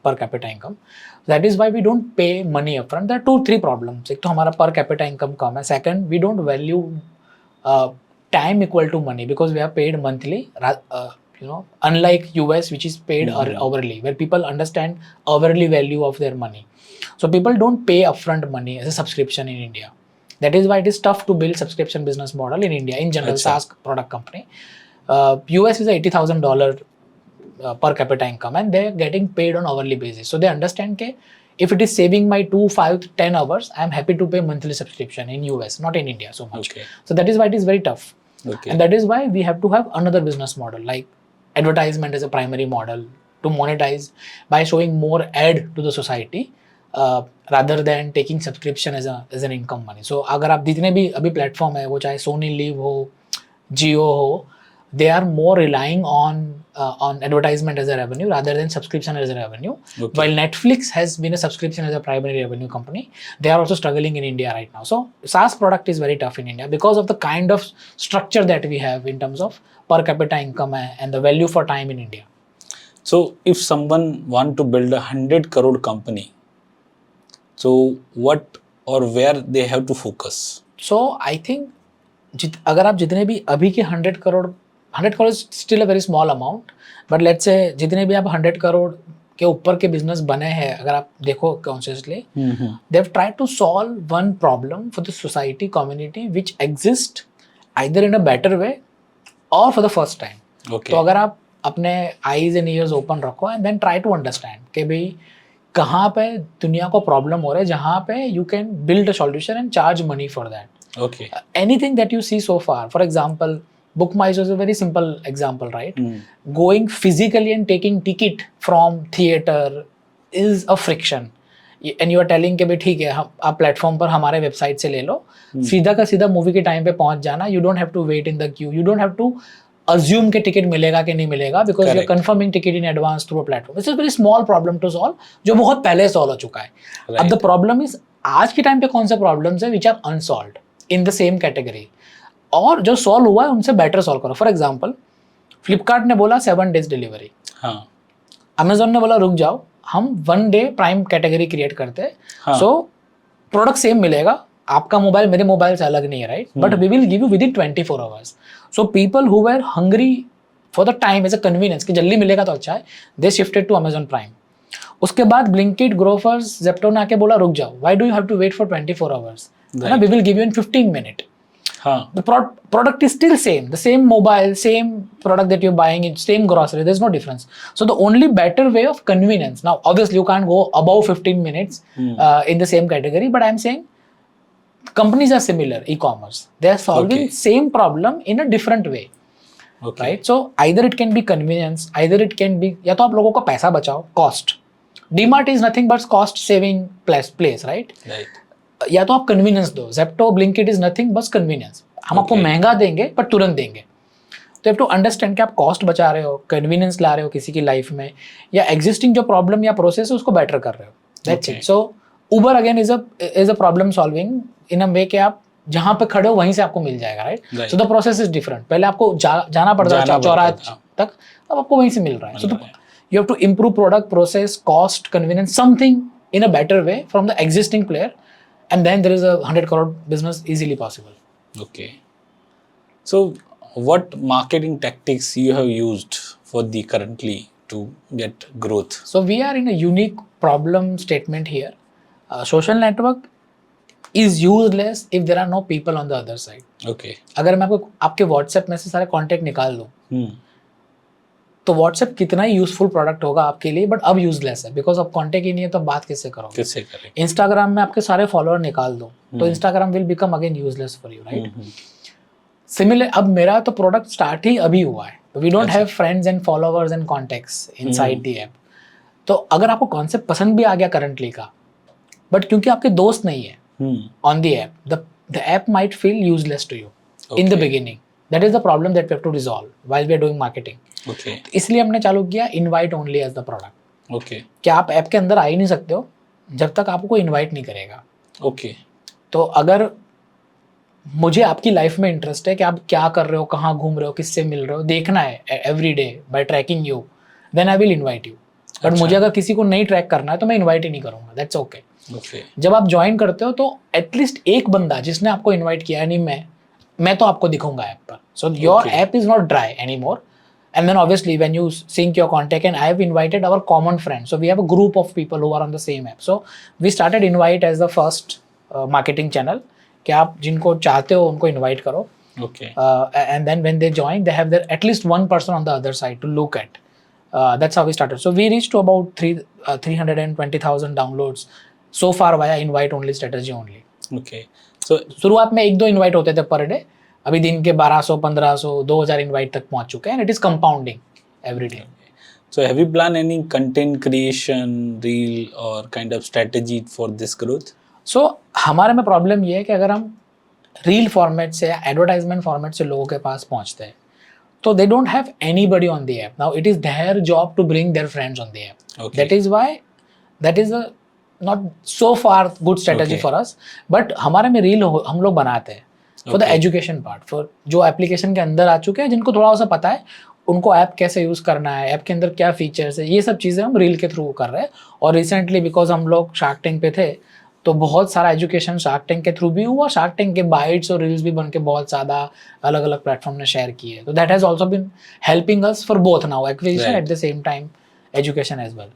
Speaker 1: per capita income. That is why we don't pay money upfront. There are 2-3 problems. एक तो हमारा per capita income कम है. Second, we don't value time equal to money because we are paid monthly. Unlike US, which is paid hourly, where people understand hourly value of their money. So people don't pay upfront money as a subscription in India. That is why it is tough to build subscription business model in India in general. SaaS product company. US is a $80,000 per capita income and they're getting paid on hourly basis. So they understand that if it is saving my 2, 5, 10 hours, I'm happy to pay monthly subscription in US, not in India so much. Okay. So that is why it is very tough. Okay. And that is why we have to have another business model like advertisement as a primary model to monetize by showing more ad to the society rather than taking subscription as an income money. So अगर आप जितने भी अभी platform है वो चाहे Sony Live हो, Jio हो, they are more relying on advertisement as a revenue rather than subscription as a revenue. Okay. While Netflix has been a subscription as a primary revenue company, they are also struggling in India right now. So SaaS product is very tough in India because of the kind of structure that we have in terms of per capita income and the value for time in India.
Speaker 2: So if someone want to build a 100 crore company, so what or where they have to focus?
Speaker 1: So I think अगर आप जितने भी अभी के 100 crore is still a very small amount, but let's say जितने भी आप 100 करोड़ के ऊपर के बिजनेस बने हैं अगर आप देखो consciously, they have tried to solve one problem for the society community which exists either in a better way or for the first time. Okay. तो अगर आप अपने eyes and ears open रखो and then try to understand कि भाई कहाँ पे दुनिया को प्रॉब्लम हो रहा है जहाँ पे you can build a solution and charge money for that.
Speaker 2: Okay.
Speaker 1: Anything that you see so far, for example, BookMyShow is a very simple example, right? Going physically and taking ticket from theater is a friction. And you are telling कि भाई ठीक है हम आप platform पर हमारे website से ले लो, सीधा का सीधा मूवी के टाइम पे पहुंच जाना. You don't have to wait in the queue, you don't have to assume के टिकट मिलेगा कि नहीं मिलेगा, because you are confirming ticket in advance through a platform. This is very small problem to solve, जो बहुत पहले solve हो चुका है. अब द प्रॉब्लम इज आज के टाइम पे कौन से प्रॉब्लम्स है which are unsolved in the same category, और जो सॉल्व हुआ है उनसे बेटर सॉल्व करो. फॉर एग्जाम्पल, फ्लिपकार्ट ने बोला 7 days डिलीवरी, अमेजोन ने बोला रुक जाओ हम 1 day प्राइम कैटेगरी क्रिएट करते हैं, सो प्रोडक्ट सेम मिलेगा, आपका मोबाइल मेरे मोबाइल से अलग नहीं है, right, but we will give you within 24 hours. So people who were hungry for the time as a convenience कि जल्दी मिलेगा तो अच्छा है, they shifted to Amazon Prime. उसके बाद ब्लिंकिट, ग्रोफर्स, जेप्टो ने आके बोला रुक जाओ, why do you have to wait for 24 hours, है ना, we will give you in 15 minutes. The product is still same, the same mobile, same product that you're buying, it same grocery, there's no difference. So the only better way of convenience, now obviously you can't go above 15 minutes in the same category, but I'm saying companies are similar, e-commerce, they are solving same problem in a different way. Right? So either it can be convenience, either it can be, या तो आप लोगों का पैसा बचाओ, cost. DMart is nothing but cost saving place, right? या तो आप कन्वीनियंस दो, जेप्टो, ब्लिंकिट इज नथिंग बस कन्वीनियंस, हम आपको महंगा देंगे पर तुरंत देंगे. तो यू हैव टू अंडरस्टैंड कि आप कॉस्ट बचा रहे हो, कन्वीनियंस ला रहे हो किसी की लाइफ में, या एग्जिस्टिंग जो प्रॉब्लम या प्रोसेस है उसको बेटर कर रहे हो. That's it. So Uber again is a problem solving in a way कि आप जहाँ पे खड़े हो वहीं से आपको मिल जाएगा, right. So the process is different. पहले आपको जाना पड़ता था चौराहे तक, अब आपको वहीं से मिल रहा है. So you have to improve product, process, cost, convenience, something in a better way from the existing player. And then there is a 100 crore business easily possible.
Speaker 2: Okay. So what marketing tactics you have used for the currently to get growth?
Speaker 1: So we are in a unique problem statement here. Social network is useless if there are no people on the other side.
Speaker 2: Okay.
Speaker 1: अगर मैं आपको आपके WhatsApp में से सारे contact निकाल दूँ, तो व्हाट्सएप कितना ही यूजफुल प्रोडक्ट होगा आपके लिए, बट अब यूजलेस है, बिकॉज अब कॉन्टेक्ट ही नहीं है तो बात किससे करोगे,
Speaker 2: किससे करेंगे.
Speaker 1: इंस्टाग्राम में आपके सारे फॉलोअर निकाल दो तो Instagram will become again useless for you, right. Similar अब मेरा तो प्रोडक्ट स्टार्ट ही अभी हुआ है, we don't have friends and followers and contacts inside the app. तो अगर आपको कॉन्सेप्ट पसंद भी आ गया करंटली का, बट क्योंकि आपके दोस्त नहीं है on the app, the app might feel useless to you in the beginning. That is the problem that we have to resolve while we are doing marketing.
Speaker 2: Okay.
Speaker 1: तो इसलिए हमने चालू किया invite only as the product.
Speaker 2: Okay.
Speaker 1: कि आप app के अंदर आ ही नहीं सकते हो जब तक आपको इनवाइट नहीं करेगा.
Speaker 2: Okay.
Speaker 1: तो अगर मुझे आपकी लाइफ में इंटरेस्ट है कि आप क्या कर रहे हो, कहाँ घूम रहे हो, किससे मिल रहे हो, देखना है every day by tracking you, then I will invite you. But मुझे अगर किसी को नहीं ट्रैक करना है तो मैं इन्वाइट ही नहीं करूँगा. That's okay. जब आप ज्वाइन करते हो तो एटलीस्ट एक बंदा जिसने आपको इन्वाइट किया, नहीं मैं तो आपको दिखूंगा ऐप पर. So your app is not dry any more. And then obviously when you sync your contact, and I have invited our common friends, so we have a group of people who are on the same app. So we started invite as the first marketing channel कि आप जिनको चाहते हो उनको invite करो.
Speaker 2: Okay.
Speaker 1: And then when they join, they have their at least one person on the other side to look at. That's how we started. So we reached to about 320,000 downloads so far via invite only strategy only.
Speaker 2: Okay. So
Speaker 1: शुरुआत में 1-2 invite होते थे per day. अभी दिन के 1200, 1500, 2000 invite तक पहुंच चुके हैं, and it is compounding every day.
Speaker 2: So have you planned any content creation, reel or kind of strategy for this growth?
Speaker 1: So हमारे में प्रॉब्लम ये है कि अगर हम रील फॉर्मेट से या एडवर्टाइजमेंट फॉर्मेट से लोगों के पास पहुंचते हैं तो they don't have anybody on the app. Now it is their job to bring their friends on the app. That is why that is not so far good strategy for us. But हमारे में reel हम लोग बनाते हैं for the education part, for जो application के अंदर आ चुके हैं, जिनको थोड़ा सा पता है उनको ऐप कैसे यूज़ करना है, ऐप के अंदर क्या फीचर्स है, ये सब चीज़ें हम रील के थ्रू कर रहे हैं. और रिसेंटली बिकॉज हम लोग शार्क टैंक पे थे तो बहुत सारा एजुकेशन शार्क टैंक के थ्रू भी हुआ, शार्क टैंक के बाइट्स और रील्स भी बन के बहुत ज़्यादा अलग अलग प्लेटफॉर्म ने शेयर किए. तो that has also been helping us for both now acquisition at the same time education as well.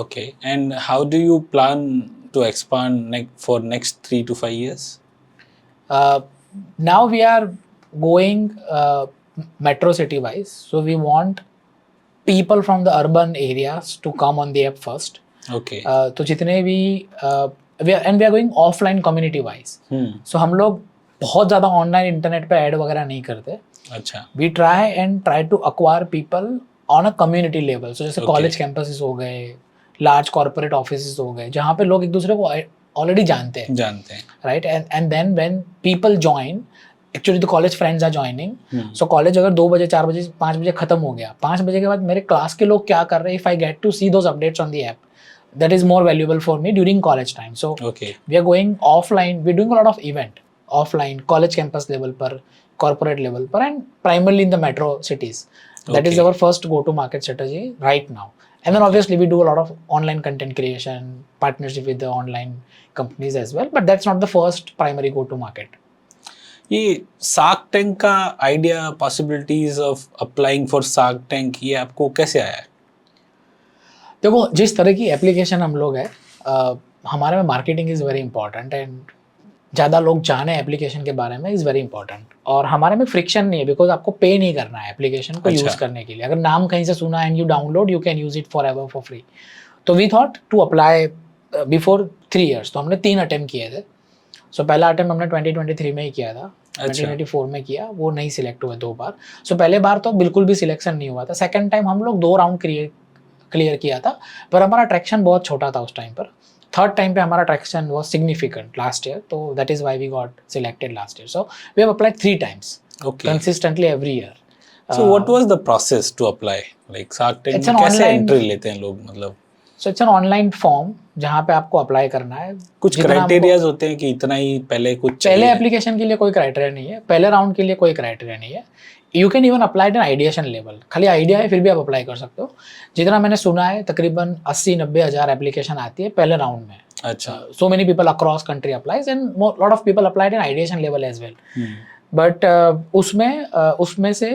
Speaker 2: Okay. And how do you plan to expand for next 3 to 5 years?
Speaker 1: Now we are going metro city wise, so we want people from the urban areas to come on the app first.
Speaker 2: Okay.
Speaker 1: तो जितने भी we are going offline community wise, so हम लोग बहुत ज़्यादा online internet पे add वगैरह नहीं करते.
Speaker 2: अच्छा.
Speaker 1: We try to acquire people on a community level. So जैसे
Speaker 2: Okay.
Speaker 1: कॉलेज कैंपसेस हो गए, लार्ज कॉर्पोरेट ऑफिस हो गए, जहाँ पे लोग एक दूसरे को ऑलरेडी जानते हैं, right. And then when people join, actually the college friends are joining. So college अगर 2 बजे 4 बजे 5 बजे खत्म हो गया, 5 बजे के बाद मेरे क्लास के लोग क्या कर रहे हैं, if I get to see those updates on the app, that is more valuable for me during college time. So
Speaker 2: Okay.
Speaker 1: we are going offline, we're doing a lot of event offline, college campus level पर, corporate level पर, and primarily in the metro cities. That is
Speaker 2: Okay.
Speaker 1: our first go to market strategy right now. And then obviously we do a lot of online content creation, partnership with the online companies as well, but that's not the first primary go to market.
Speaker 2: ये Shark Tank का idea, possibilities of applying for Shark Tank, ये आपको कैसे आया?
Speaker 1: देखो, जिस तरह की एप्लीकेशन हम लोग है, हमारे में marketing is very important, and ज़्यादा लोग जाने एप्लीकेशन के बारे में इज़ वेरी इंपॉर्टेंट. और हमारे में फ्रिक्शन नहीं है, बिकॉज आपको पे नहीं करना है एप्लीकेशन को यूज़ करने के लिए. अगर नाम कहीं से सुना and you download, you can use it for ever for free. तो we thought to apply before 3 years. तो हमने 3 अटेम्प्ट किए थे. सो पहला अटेम्प्ट हमने 2023 में ही किया था, 2024 में किया, वो नहीं सिलेक्ट हुए 2 बार. सो पहले बार तो बिल्कुल भी सिलेक्शन नहीं हुआ था. सेकेंड टाइम हम लोग 2 राउंड क्लियर किया था, पर हमारा ट्रैक्शन बहुत छोटा था उस टाइम पर. थर्ड टाइम पे हमारा traction was significant last year, तो that is why we got selected last year. So we have applied 3 times consistently every year.
Speaker 2: So what was the process to apply, like Shark Tank में कैसे entry लेते हैं लोग, मतलब?
Speaker 1: So it's an online form जहाँ पे आपको apply करना है.
Speaker 2: कुछ क्राइटेरियाज होते हैं कि इतना ही पहले कुछ
Speaker 1: पहले एप्लीकेशन के लिए कोई क्राइटेरिया नहीं है, पहले राउंड के लिए कोई क्राइटेरिया नहीं है. You can even apply N ideation level, खाली आइडिया है फिर भी आप अप्लाई कर सकते हो. जितना मैंने सुना है तकरीबन 80-90 हज़ार एप्लीकेशन आती है पहले राउंड में.
Speaker 2: अच्छा.
Speaker 1: So many people across country applies and lot of people applied in ideation level as well. But उसमें से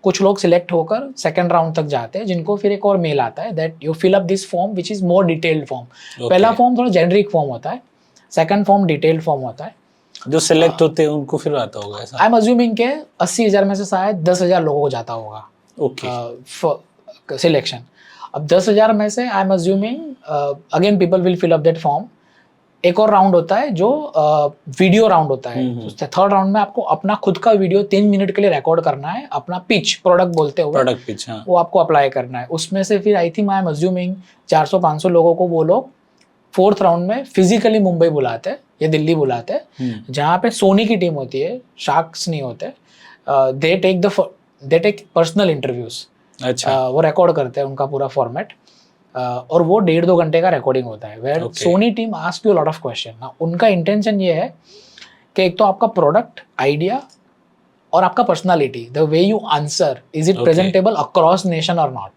Speaker 1: कुछ लोग सिलेक्ट होकर सेकंड राउंड तक जाते हैं, जिनको फिर एक और मेल आता है that you fill up this form which is more detailed form. पहला फॉर्म थोड़ा जेनरिक फॉर्म होता है, सेकंड फॉर्म डिटेल्ड फॉर्म होता है.
Speaker 2: जो सिलेक्ट होते हैं उनको फिर आता होगा ऐसा?
Speaker 1: आई एम अज्यूमिंग के 80,000 में से शायद 10,000 लोगों को जाता होगा सिलेक्शन. अब 10,000 में से I am assuming again people will fill up that form. एक और राउंड होता है जो वीडियो राउंड होता है. थर्ड राउंड में आपको अपना खुद का वीडियो 3 मिनट के लिए रिकॉर्ड करना है, अपना पिच, प्रोडक्ट बोलते हुए,
Speaker 2: प्रोडक्ट पिच, हाँ,
Speaker 1: वो आपको अप्लाई करना है. उसमें से फिर I think I am assuming 400-500 लोगों को वो लोग फोर्थ राउंड में फिजिकली मुंबई बुलाते हैं या दिल्ली बुलाते हैं, जहाँ पे सोनी की टीम होती है, शार्क्स नहीं होते. They take personal interviews.
Speaker 2: अच्छा.
Speaker 1: वो रिकॉर्ड करते हैं उनका पूरा फॉर्मेट, और वो 1.5-2 घंटे का रिकॉर्डिंग होता है, where Sony team ask you lot of question. ना उनका इंटेंशन ये है कि एक तो आपका प्रोडक्ट आइडिया और आपका personality, the way you answer, is it presentable across nation और नॉट.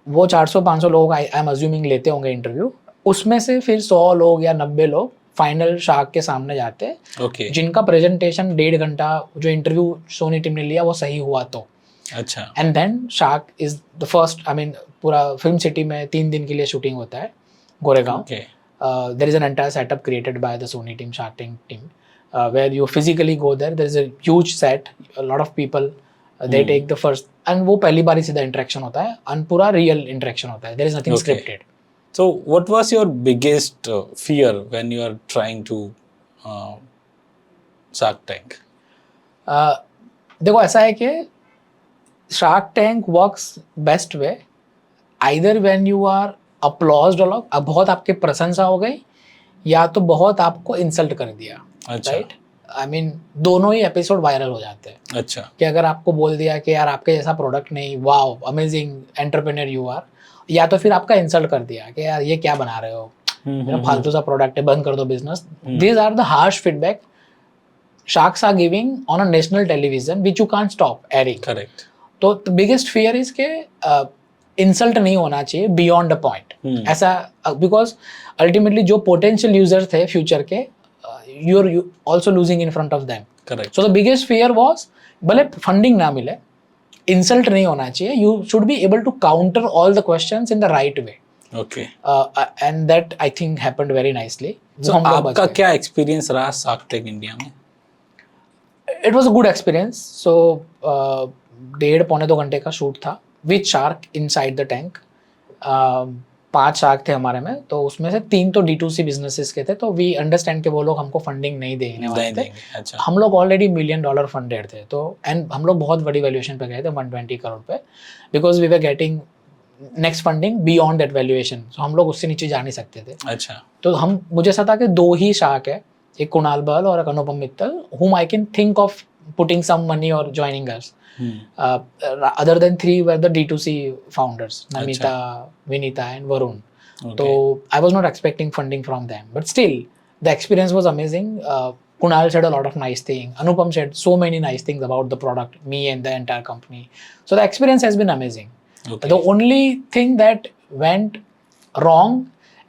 Speaker 1: वो 400-500 लोग आई एम अज्यूमिंग लेते होंगे इंटरव्यू. उसमें से फिर 100 लोग या 90 लोग फाइनल शार्क के सामने जाते हैं, जिनका प्रेजेंटेशन 1.5 घंटा जो इंटरव्यू सोनी टीम ने लिया वो सही हुआ तो.
Speaker 2: अच्छा.
Speaker 1: And then shark is the first, I mean पूरा फिल्म सिटी में 3 दिन के लिए शूटिंग होता है Goregaon. There is an entire setup created by the Sony team, shark tank team, where you physically go there is a huge set, a lot of people, they take the first, and वो पहली बार ही सीधा interaction होता है, and पूरा real interaction होता है, there is nothing scripted.
Speaker 2: So what was your biggest fear when you are trying to Shark Tank?
Speaker 1: देखो ऐसा है कि Shark Tank works best way either when you are applauded along, अब बहुत आपके प्रशंसा हो गई, या तो बहुत आपको इंसल्ट कर दिया.
Speaker 2: अच्छा.
Speaker 1: राइट. आई मीन दोनों ही एपिसोड वायरल हो जाते हैं.
Speaker 2: अच्छा.
Speaker 1: कि अगर आपको बोल दिया कि यार आपके जैसा प्रोडक्ट नहीं, wow amazing entrepreneur you are, या तो फिर आपका इंसल्ट कर दिया कि यार ये क्या बना रहे हो, मेरा फालतू सा प्रोडक्ट है, बंद कर दो business. These are the harsh feedback sharks are giving on a national television which you can't stop airing.
Speaker 2: Correct.
Speaker 1: तो द बिगेस्ट फियर इज के इंसल्ट नहीं होना चाहिए बियॉन्ड द पॉइंट. ऐसा बिकॉज अल्टीमेटली जो पोटेंशियल यूजर्स थे future के, you are also losing in front of them.
Speaker 2: Correct.
Speaker 1: So the biggest fear was भले फंडिंग ना मिले, इंसल्ट नहीं होना चाहिए, you should be able to counter all the questions in the right way.
Speaker 2: Okay.
Speaker 1: And that I think happened very nicely.
Speaker 2: आपका क्या experience रहा Shark Tank India में?
Speaker 1: It was a good experience. So 1.5-2 घंटे का shoot था with shark inside the tank. 5 shark थे हमारे में, तो उसमें से 3 तो D2C बिजनेसेस के थे, तो वी अंडरस्टैंड कि वो लोग हमको फंडिंग नहीं देने वाले थे।
Speaker 2: अच्छा,
Speaker 1: हम लोग ऑलरेडी $1 मिलियन फंडेड थे, तो एंड हम लोग बहुत बड़ी वैल्यूएशन पे गए थे 120 करोड़ पे, because we were getting next funding beyond that valuation, so हम लोग उससे नीचे जा नहीं सकते थे।
Speaker 2: अच्छा,
Speaker 1: तो हम मुझे ऐसा था कि 2 ही शाख है, एक कुणाल बहल और एक Anupam Mittal, whom I can think of putting some money or joining us. Other than 3 were the D2C founders, Namita, Vinita and Varun. So I was not expecting funding from them, but still the experience was amazing. Kunal said a lot of nice things. Anupam said so many nice things about the product, me and the entire company. So the experience has been amazing. The only thing that went wrong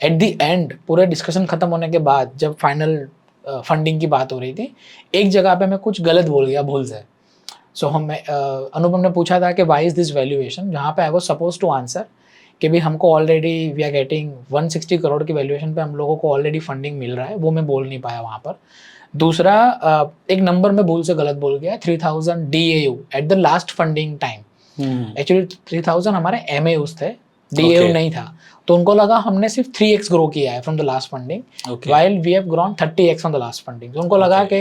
Speaker 1: at the end, पूरे discussion खत्म होने के बाद जब final funding की बात हो रही थी, एक जगह पे मैं कुछ गलत बोल गया भूल से। सो अनुपम ने पूछा था कि व्हाई इज दिस वैल्यूएशन, जहाँ पे I was suppose to answer कि भी हमको already we are getting 160 crore की वैल्यूएशन पे हम लोगों को ऑलरेडी फंडिंग मिल रहा है, वो मैं बोल नहीं पाया वहाँ पर। दूसरा एक नंबर में भूल से गलत बोल गया, 3000 DAU at the last funding time. Actually 3000 हमारे MAUs थे, DAU नहीं था, तो उनको लगा हमने सिर्फ 3x ग्रो किया है from the last funding, while we have grown 30x on the last funding. तो उनको लगा कि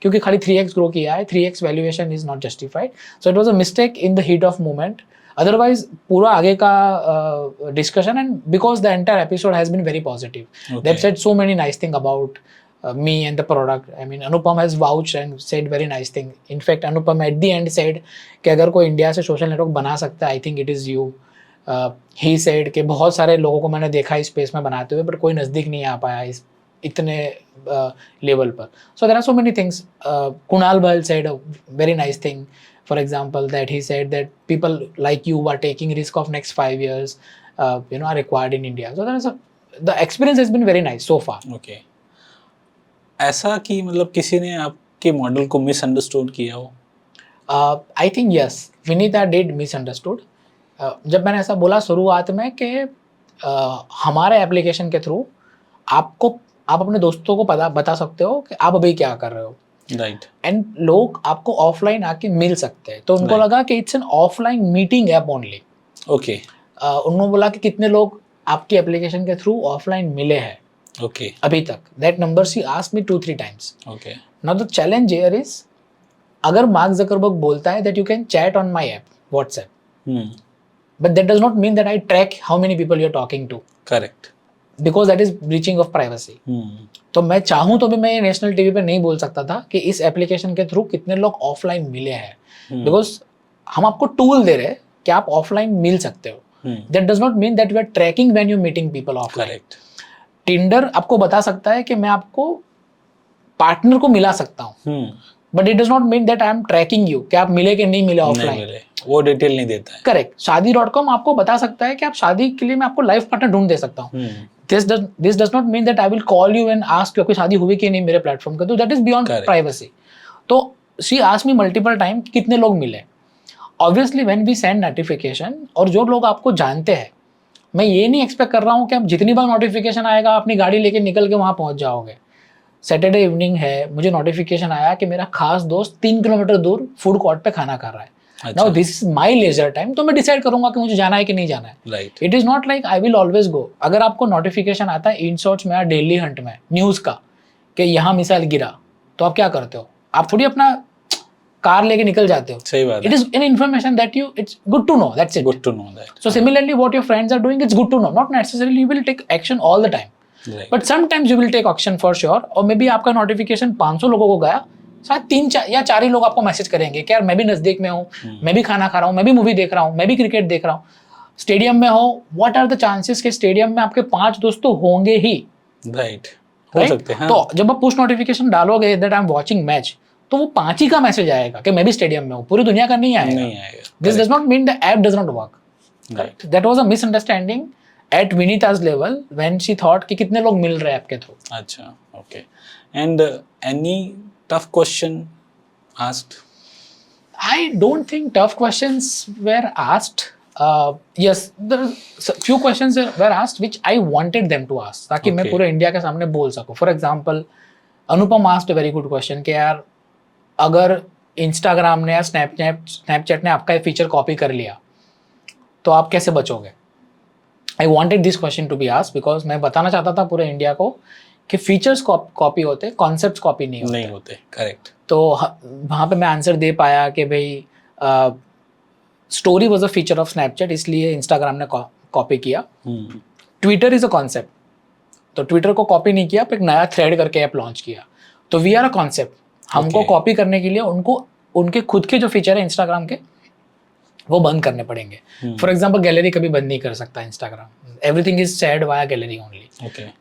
Speaker 1: क्योंकि खाली 3x ग्रो किया है, 3x valuation is not justified, so it was a mistake in the heat of moment. Otherwise पूरा आगे का discussion and because the entire episode has been very positive, they have said so many nice thing about me and the product. I mean, Anupam has vouched and said very nice thing. In fact, Anupam at the end said कि अगर कोई India से social network बना सकता है, I think it is you. He said कि बहुत सारे लोगों को मैंने देखा इस स्पेस में बनाते हुए, बट कोई नज़दीक नहीं आ पाया इस इतने लेवल पर. So there are so many things. Kunal Bahl said a very nice thing. For example, that he said that people like you are taking risk of next 5 years, are required in India. So there is the experience has been very nice so far.
Speaker 2: Okay. ऐसा कि मतलब किसी ने आपके model को misunderstood किया हो?
Speaker 1: I think yes, Vinita did misunderstood. जब मैंने ऐसा बोला शुरुआत में कि हमारे एप्लीकेशन के थ्रू आप अपने दोस्तों को बता सकते हो कि आप अभी क्या कर रहे हो,
Speaker 2: राइट,
Speaker 1: एंड लोग आपको ऑफलाइन आके मिल सकते हैं. तो उनको लगा कि it's an offline meeting app only.
Speaker 2: Okay,
Speaker 1: उन्होंने बोला कि कितने लोग आपकी एप्लीकेशन के थ्रू ऑफलाइन मिले हैं अभी तक. That number she asked me 2-3 times.
Speaker 2: Okay,
Speaker 1: now the challenge here is, अगर मार्क जकरबर्ग बोलता है that you can chat on my app WhatsApp, but that does not mean that I track how many people you are talking to.
Speaker 2: Correct,
Speaker 1: because that is breaching of privacy. तो मैं चाहूँ तो भी मैं national TV पे नहीं बोल सकता था कि इस एप्लीकेशन के थ्रू कितने लोग ऑफलाइन मिले हैं, बिकॉज हम आपको टूल दे रहे हैं कि आप ऑफलाइन मिल सकते हो. That does not mean that you are tracking when you meeting people offline. Tinder आपको बता सकता है कि मैं आपको पार्टनर को मिला सकता हूँ, but it does not mean that I am tracking you कि आप मिले कि नहीं मिले ऑफलाइन.
Speaker 2: वो डिटेल नहीं देता है.
Speaker 1: करेक्ट. शादी.com आपको बता सकता है कि आप शादी के लिए मैं आपको लाइफ पार्टनर ढूंढ दे सकता हूँ. This does not mean that I will call you and ask आपकी शादी हुई कि नहीं मेरे प्लेटफॉर्म पे. तो दैट इज बियॉन्ड प्राइवेसी. तो she asked me multiple time कितने लोग मिले. Obviously when we send notification, और जो लोग आपको जानते हैं, मैं ये नहीं एक्सपेक्ट कर रहा हूँ कि आप जितनी बार नोटिफिकेशन आएगा अपनी गाड़ी लेके निकल के वहाँ पहुँच जाओगे. सैटरडे इवनिंग है, मुझे नोटिफिकेशन आया कि मेरा खास दोस्त 3 किलोमीटर दूर फूड कोर्ट पे खाना खा रहा है. Now this is my leisure time, तो मैं डिसाइड करूंगा कि मुझे जाना है कि नहीं जाना है.
Speaker 2: Right.
Speaker 1: It is not like I will always go. अगर आपको नोटिफिकेशन आता है इन शॉर्ट्स में या डेली हंट में न्यूज़ का कि यहाँ मिसाइल गिरा, तो आप क्या करते हो? आप थोड़ी अपना कार लेके निकल जाते हो.
Speaker 2: सही बात है.
Speaker 1: It is an information that you, it's good to know, that's it.
Speaker 2: Good to know that.
Speaker 1: So similarly, what your friends are doing, it's good to know. Not necessarily you will take action all the time,
Speaker 2: Right.
Speaker 1: but sometimes you will take action for sure. और maybe आपका notification 500 लोगों को गया, शायद 3 या 4 ही लोग आपको message करेंगे कि यार मैं भी नजदीक में हूँ, मैं भी खाना खा रहा हूँ, मैं भी मूवी देख रहा हूँ, मैं भी क्रिकेट देख रहा हूँ. स्टेडियम में हो, what are the chances कि स्टेडियम में आपके 5 दोस्त तो होंगे ही.
Speaker 2: राइट, हो सकते हैं.
Speaker 1: तो जब आप पुश नोटिफिकेशन डालोगे that I am watching match, तो वो 5 ही का मैसेज आएगा कि मैं भी स्टेडियम में हूँ, पूरी दुनिया का नहीं आएगा. This does not mean the app does not work.
Speaker 2: Right.
Speaker 1: That was a misunderstanding at Vinita's level when she thought कि कितने लोग मिल रहे हैं आपके थ्रू.
Speaker 2: अच्छा, okay. And any tough question asked?
Speaker 1: I don't think tough questions were asked. Yes, there few questions were asked which I wanted them to ask, ताकि मैं पूरे इंडिया के सामने बोल सकूं. For example, Anupam asked a very good question कि यार अगर इंस्टाग्राम ने या स्नैपचैट ने आपका फीचर कॉपी कर लिया तो आप कैसे बचोगे. I wanted this question to be asked because मैं बताना चाहता था पूरे इंडिया को कि फीचर्स कॉपी होते, कॉन्सेप्ट्स कॉपी नहीं होते।
Speaker 2: नहीं होते, करेक्ट।
Speaker 1: तो वहाँ पे मैं आंसर दे पाया कि भाई story was a feature of Snapchat, इसलिए इंस्टाग्राम ने कॉपी किया। ट्विटर इज अ कॉन्सेप्ट, तो ट्विटर को कॉपी नहीं किया, एक नया थ्रेड करके ऐप लॉन्च किया। तो वी आर अ कॉन्सेप्ट, हमको कॉपी करने के लिए उनको उनके खुद के जो फीचर है इंस्टाग्राम के वो बंद करने पड़ेंगे। फॉर एग्जाम्पल गैलरी कभी बंद नहीं कर सकता Instagram, everything is shared via gallery only.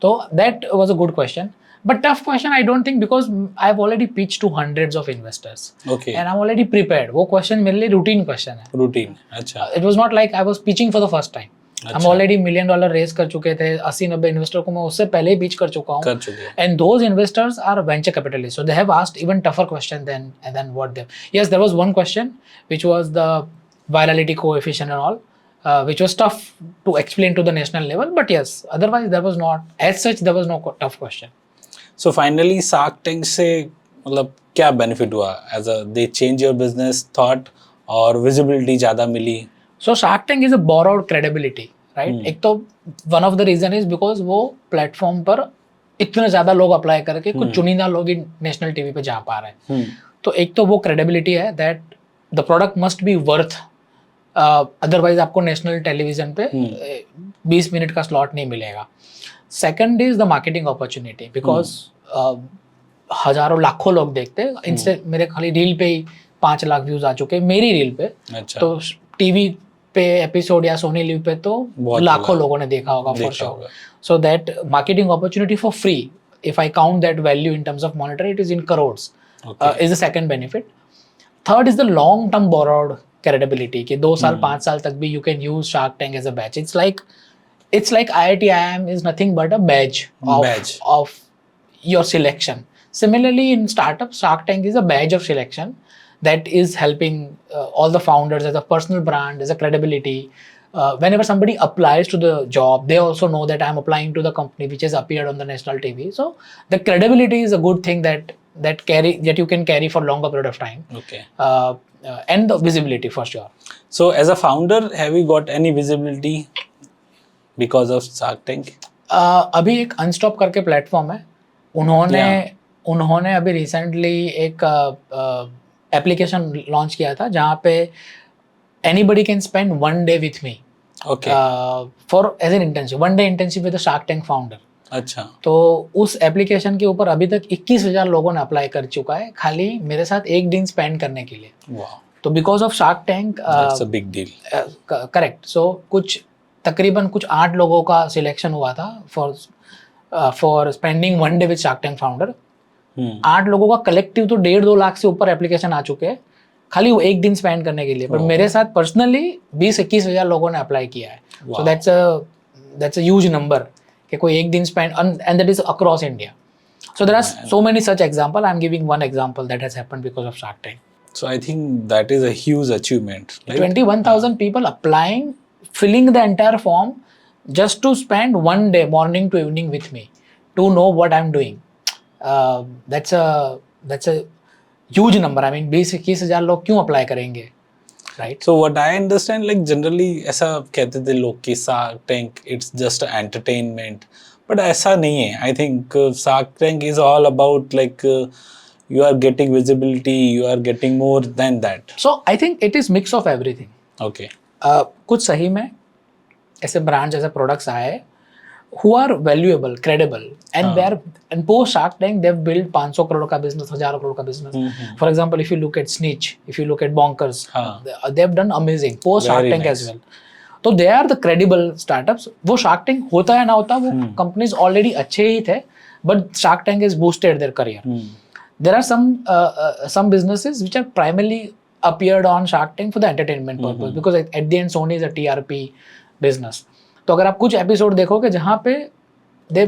Speaker 1: तो that was a good question, but tough question I don't think, because I've already pitched to hundreds of investors,
Speaker 2: Okay.
Speaker 1: and I'm already prepared. वो question मेरे लिए routine question है।
Speaker 2: Routine, अच्छा।
Speaker 1: It was not like I was pitching for the first time. हम already $1 million race कर चुके थे, 80-90 investor को मैं उससे पहले ही पिच कर चुका हूँ। And those investors are venture capitalist, so they have asked even tougher question than what they. Yes, there was one question which was the virality coefficient and all, which was tough to explain to the national level, but yes, otherwise there was not, as such there was no tough question.
Speaker 2: So finally Shark Tank से मतलब क्या benefit हुआ? As a they change your business thought और visibility ज़्यादा मिली?
Speaker 1: So Shark Tank is a borrowed credibility, right? एक तो one of the reason is because वो प्लेटफॉर्म पर इतने ज़्यादा लोग अप्लाई करके कुछ चुनिंदा लोग ही नेशनल टीवी पे जा पा रहे हैं। तो एक तो वो क्रेडिबिलिटी है that the product must be worth, otherwise आपको नेशनल टेलीविजन पे 20 मिनट का स्लॉट नहीं मिलेगा। Second is the marketing opportunity, because हजारों लाखों लोग देखते हैं। इंस्टेंट मेरे खाली रील पे ही 5 लाख व्यूज आ चुके हैं, मेरी रील पे।
Speaker 2: अच्छा।
Speaker 1: तो टीवी पे एपिसोड या सोनी लिव पे तो लाखों लोगों ने देखा होगा for sure. So that marketing opportunity for free, if I count that value in terms of monetary, it is in crores, is the second benefit. Third is the long term borrowed credibility कि 2 साल 5 साल तक भी you can use Shark Tank as a badge. It's like IIT IIM is nothing but a badge of your selection. Similarly in startups, Shark Tank is a badge of selection that is helping all the founders as a personal brand, as a credibility. Whenever somebody applies to the job, they also know that I'm applying to the company which has appeared on the national TV. So the credibility is a good thing that you can carry for longer period of time.
Speaker 2: Okay.
Speaker 1: And the visibility for sure.
Speaker 2: So as a founder, have you got any visibility because of Shark Tank?
Speaker 1: अभी एक Unstop करके platform है, उन्होंने अभी recently एक application launch किया था जहाँ पे anybody can spend 1 day with me.
Speaker 2: Okay.
Speaker 1: For as an internship, 1 day internship with the Shark Tank founder.
Speaker 2: अच्छा।
Speaker 1: तो उस एप्लीकेशन के ऊपर अभी तक 21,000 लोगों ने अप्लाई कर चुका है, खाली मेरे साथ 1 दिन स्पेंड करने के लिए।
Speaker 2: वाह। तो
Speaker 1: because of Shark Tank,
Speaker 2: that's a big deal.
Speaker 1: Correct. So तकरीबन कुछ 8 लोगों का सिलेक्शन हुआ था for spending 1 day with Shark Tank founder. 8 लोगों का कलेक्टिव तो 1.5-2 लाख से ऊपर एप्लीकेशन आ चुके हैं, खाली वो 1 दिन स्पेंड करने के लिए। पर मेरे साथ पर्सनली 20-21,000 लोगों ने अप्लाई किया है। So that's a huge number कि कोई 1 दिन spend, and that is across India. So there are so many such example. I'm giving one example that has happened because of Shark Tank.
Speaker 2: So I think that is a huge achievement. Right?
Speaker 1: 21,000 people applying, filling the entire form just to spend 1 day morning to evening with me to know what I'm doing. That's a huge number. I mean 20-21,000 लोग क्यों apply करेंगे, right?
Speaker 2: So what I understand, like generally ऐसा कहते थे लोग कि Shark Tank it's just entertainment, but ऐसा नहीं है। I think Shark Tank is all about like you are getting visibility, you are getting more than that.
Speaker 1: So I think it is mix of everything.
Speaker 2: Okay.
Speaker 1: कुछ सही में ऐसे brands, ऐसे products आए who are valuable, credible, and they are, and post Shark Tank they've built 500 crore का business, 1000 crore का business. For example, if you look at Snitch, if you look at Bonkers, they've done amazing post Shark Tank as well. तो they are the credible startups. वो Shark Tank होता है ना होता, वो companies already अच्छे ही थे, but Shark Tank has boosted their career. There are some businesses which are primarily appeared on Shark Tank for the entertainment purpose, because at the end Sony is a TRP business. तो अगर आप कुछ episode देखोगे जहाँ पे they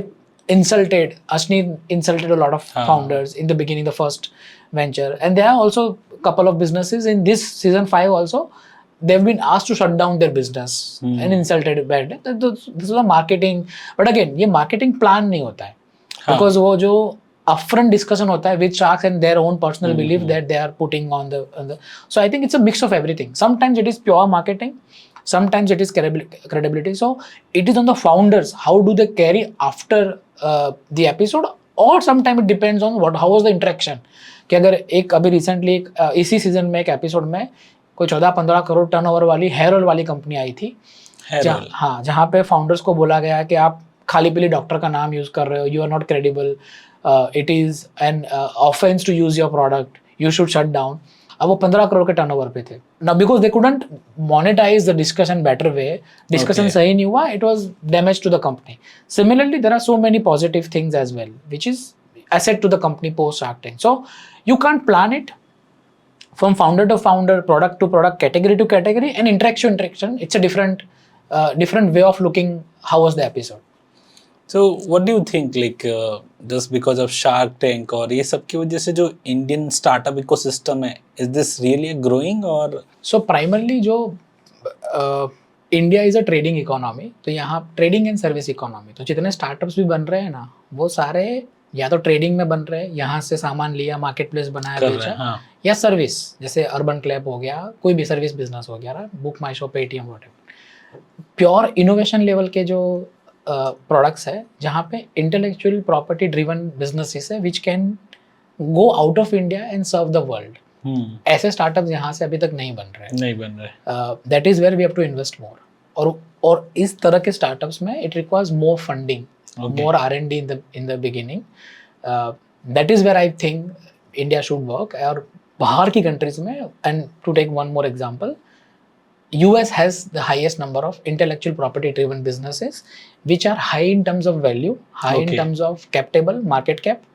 Speaker 1: insulted, Ashni insulted a lot of founders in the beginning, the first venture, and there are also couple of businesses in this season 5 also they've been asked to shut down their business and insulted bad. This is a marketing, but again ये marketing plan नहीं होता है, because वो जो upfront discussion होता है with sharks and their own personal belief that they are putting on the so I think it's a mix of everything. Sometimes it is pure marketing, sometimes it is credibility. So it is on the founders, how do they carry after the episode, or sometimes it depends on how was the interaction. कि अगर एक अभी recently इसी season में एक episode में कोई 14-15 crore turnover वाली हेयर ऑयल वाली कंपनी आई थी, जहाँ पे फाउंडर्स को बोला गया कि आप खाली पीली डॉक्टर का नाम यूज कर रहे हो, you are not credible, it is an offence to use your product, you should shut down. अब वो 15 करोड़ के टर्नओवर पे थे ना, because they couldn't monetize the discussion better way, discussion सही नहीं हुआ, it was damage to the company. Similarly there are so many positive things as well which is asset to the company post Shark Tank. So you can't plan it from founder to founder, product to product, category to category, and interaction. It's a different way of looking how was the episode.
Speaker 2: So what do you think, like just because of Shark Tank और ये सब की वजह से जो Indian startup ecosystem है, is this really growing or?
Speaker 1: So primarily जो India is a trading economy, तो यहाँ trading and service economy, तो जितने startups भी बन रहे हैं ना, वो सारे या तो ट्रेडिंग में बन रहे हैं, यहाँ से सामान लिया, मार्केट प्लेस बनाया, बेचा,
Speaker 2: हाँ.
Speaker 1: या सर्विस, जैसे अर्बन क्लैब हो गया, कोई भी सर्विस बिजनेस हो गया, Book My Show, Paytm, whatever. Pure innovation level के जो प्रोडक्ट्स है, जहाँ पे इंटेलेक्चुअल प्रॉपर्टी ड्रिवन बिजनेसेस है which can go out of India and serve the world. ऐसे स्टार्टअप्स यहाँ से अभी तक नहीं बन रहे. That is where we have to invest more. और इस तरह के स्टार्टअप्स में it requires more funding, more R&D in the beginning. That is where I think India should work. और बाहर की countries में, and to take one more example, US has the highest number of intellectual property driven businesses which are high in terms of value, high in terms of cap table, market cap,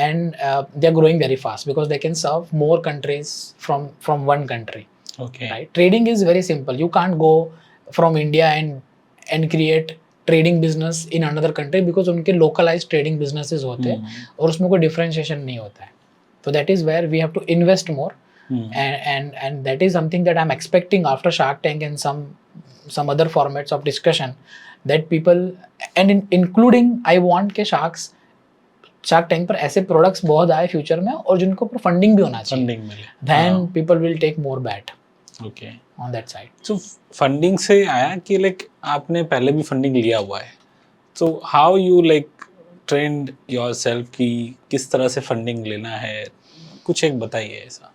Speaker 1: and they are growing very fast because they can serve more countries from one country. Right? Trading is very simple. You can't go from India and create trading business in another country because उनके localise trading businesses होते हैं और उसमें कोई differentiation नहीं होता है. तो that is where we have to invest more, and that is something that I'm expecting after Shark Tank and some other formats of discussion that people, and including I want के Shark Tank पर ऐसे products बहुत आए future में और जिनको पर funding भी होना चाहिए, then people will take more bet.
Speaker 2: Okay.
Speaker 1: On that side.
Speaker 2: So funding से आया कि like आपने पहले भी funding लिया हुआ है, so how you like trained yourself कि किस तरह से funding लेना है, कुछ एक बताइए ऐसा.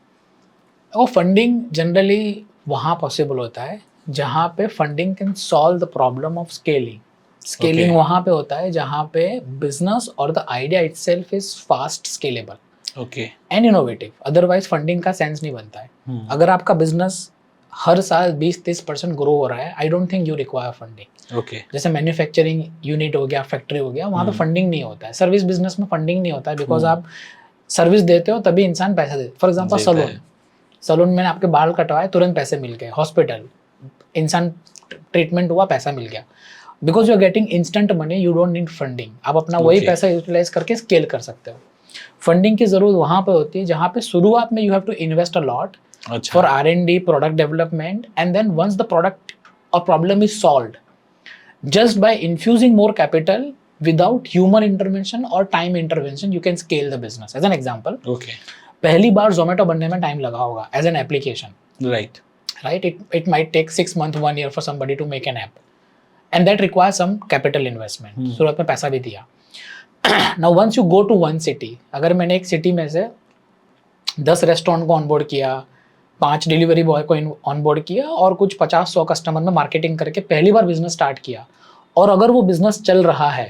Speaker 1: वो funding generally वहाँ possible होता है जहाँ पे funding can solve the problem of scaling. Scaling वहाँ पे होता है जहाँ पे business or the idea itself is fast scalable. And innovative. Otherwise funding का sense नहीं बनता है. अगर आपका business हर साल 20-30% ग्रो हो रहा है, I don't think you require funding. जैसे मैन्युफैक्चरिंग यूनिट हो गया, फैक्ट्री हो गया, वहाँ पे फंडिंग नहीं होता है. सर्विस बिजनेस में फंडिंग नहीं होता है बिकॉज आप सर्विस देते हो तभी इंसान पैसा देते. फॉर एग्जाम्पल सलून में आपके बाल कटवाए, तुरंत पैसे मिल गए. हॉस्पिटल, इंसान ट्रीटमेंट हुआ, पैसा मिल गया. Because you are getting instant money, you don't need funding. आप अपना वही पैसा यूटिलाइज करके स्केल कर सकते हो. फंडिंग की जरूरत वहाँ पे होती है जहाँ पे शुरुआत में you have to invest a lot for R&D, product development, and then once the product or problem is solved, just by infusing more capital without human intervention or time intervention, you can scale the business. As an example, पहली बार Zomato बनने में time लगा होगा as an application. Right. It might take 6 months, 1 year for somebody to make an app, and that requires some capital investment. शुरुआत में पैसा भी दिया. Now once you go to one city, अगर मैंने एक city में से 10 रेस्टोरेंट को ऑनबोर्ड किया, 5 डिलीवरी बॉय को ऑनबोर्ड किया और कुछ 50-100 कस्टमर में मार्केटिंग करके पहली बार बिजनेस स्टार्ट किया, और अगर वो बिजनेस चल रहा है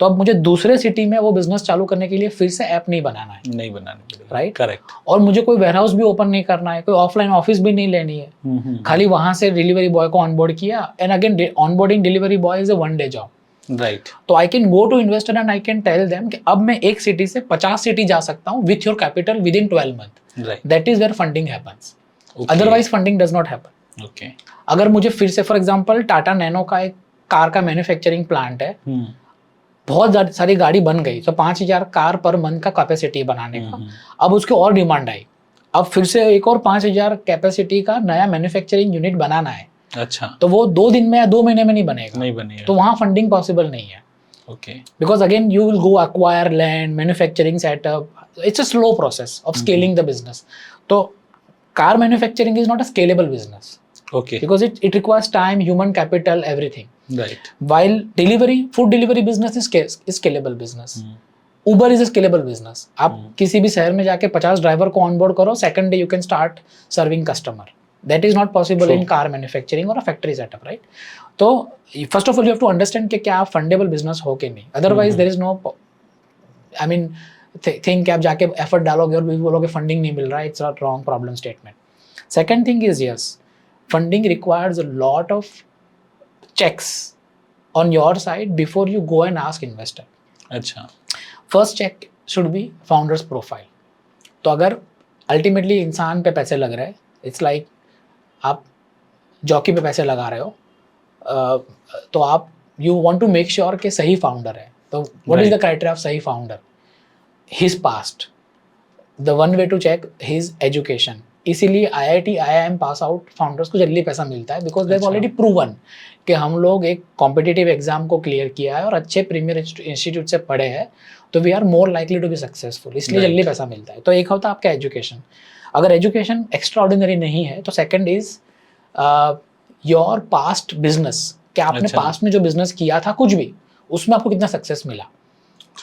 Speaker 1: तो अब मुझे दूसरे सिटी में वो बिजनेस चालू करने के लिए फिर से ऐप नहीं बनाना है. राइट. करेक्ट. और मुझे कोई वेयरहाउस भी ओपन नहीं करना है, कोई ऑफलाइन ऑफिस भी नहीं लेनी है. खाली वहां से डिलीवरी बॉय को ऑनबोर्ड किया, and again onboarding delivery boy is a one day job. Right. तो I can go to investor and I can tell them कि अब मैं एक सिटी से 50 सिटी जा सकता हूँ with your capital within 12 month. That is where funding happens. Otherwise funding does not happen. अगर मुझे फिर से फॉर एग्जांपल टाटा नैनो का एक कार का मैन्युफैक्चरिंग प्लांट है, बहुत सारी गाड़ी बन गई, तो 5000 कार पर मंथ का कैपेसिटी बनाने का, अब उसकी और डिमांड आई, अब फिर से एक और 5000 कैपेसिटी का नया मैन्युफैक्चरिंग यूनिट बनाना है. अच्छा. तो वो 2 दिन में या 2 महीने में नहीं बनेगा. तो वहाँ फंडिंग पॉसिबल नहीं है. Because again you will go acquire land, manufacturing setup, it's a slow process of scaling the business. तो car manufacturing is not a scalable business.
Speaker 2: Okay.
Speaker 1: because it requires time, human capital, everything.
Speaker 2: Right.
Speaker 1: While food delivery business is scalable business. Uber is a scalable business. आप किसी भी शहर में जाके 50 driver को onboard करो, second day you can start serving customer. That is not possible in car manufacturing और a factory setup, right? तो first of all you have to understand कि क्या आप फंडेबल बिजनेस हो कि नहीं, otherwise there is no, I mean think कि आप जाके एफर्ट डालोगे और बोलोगे फंडिंग नहीं मिल रहा है, it's a wrong problem statement. Second thing is yes, funding requires a lot of checks on your side before you go and ask investor.
Speaker 2: अच्छा.
Speaker 1: First check should be founder's profile. तो अगर ultimately इंसान पे पैसे लग रहे हैं, it's like आप जॉकी पे पैसे लगा रहे हो, तो आप you want to make sure कि सही founder है. तो what is the criteria of सही founder? His past. The one way to check his education. इसीलिए IIT IIM pass out founders को जल्दी पैसा मिलता है, because they have already proven कि हम लोग एक कॉम्पिटिटिव एग्जाम को क्लियर किया है और अच्छे प्रीमियर इंस्टीट्यूट से पढ़े हैं, तो we are more likely to be successful, इसलिए जल्दी पैसा मिलता है. तो एक होता है आपका एजुकेशन. अगर एजुकेशन एक्स्ट्रा ऑर्डिनरी नहीं है तो second is your past business, कि आपने पास्ट में जो बिजनेस किया था कुछ भी, उसमें आपको कितना सक्सेस मिला.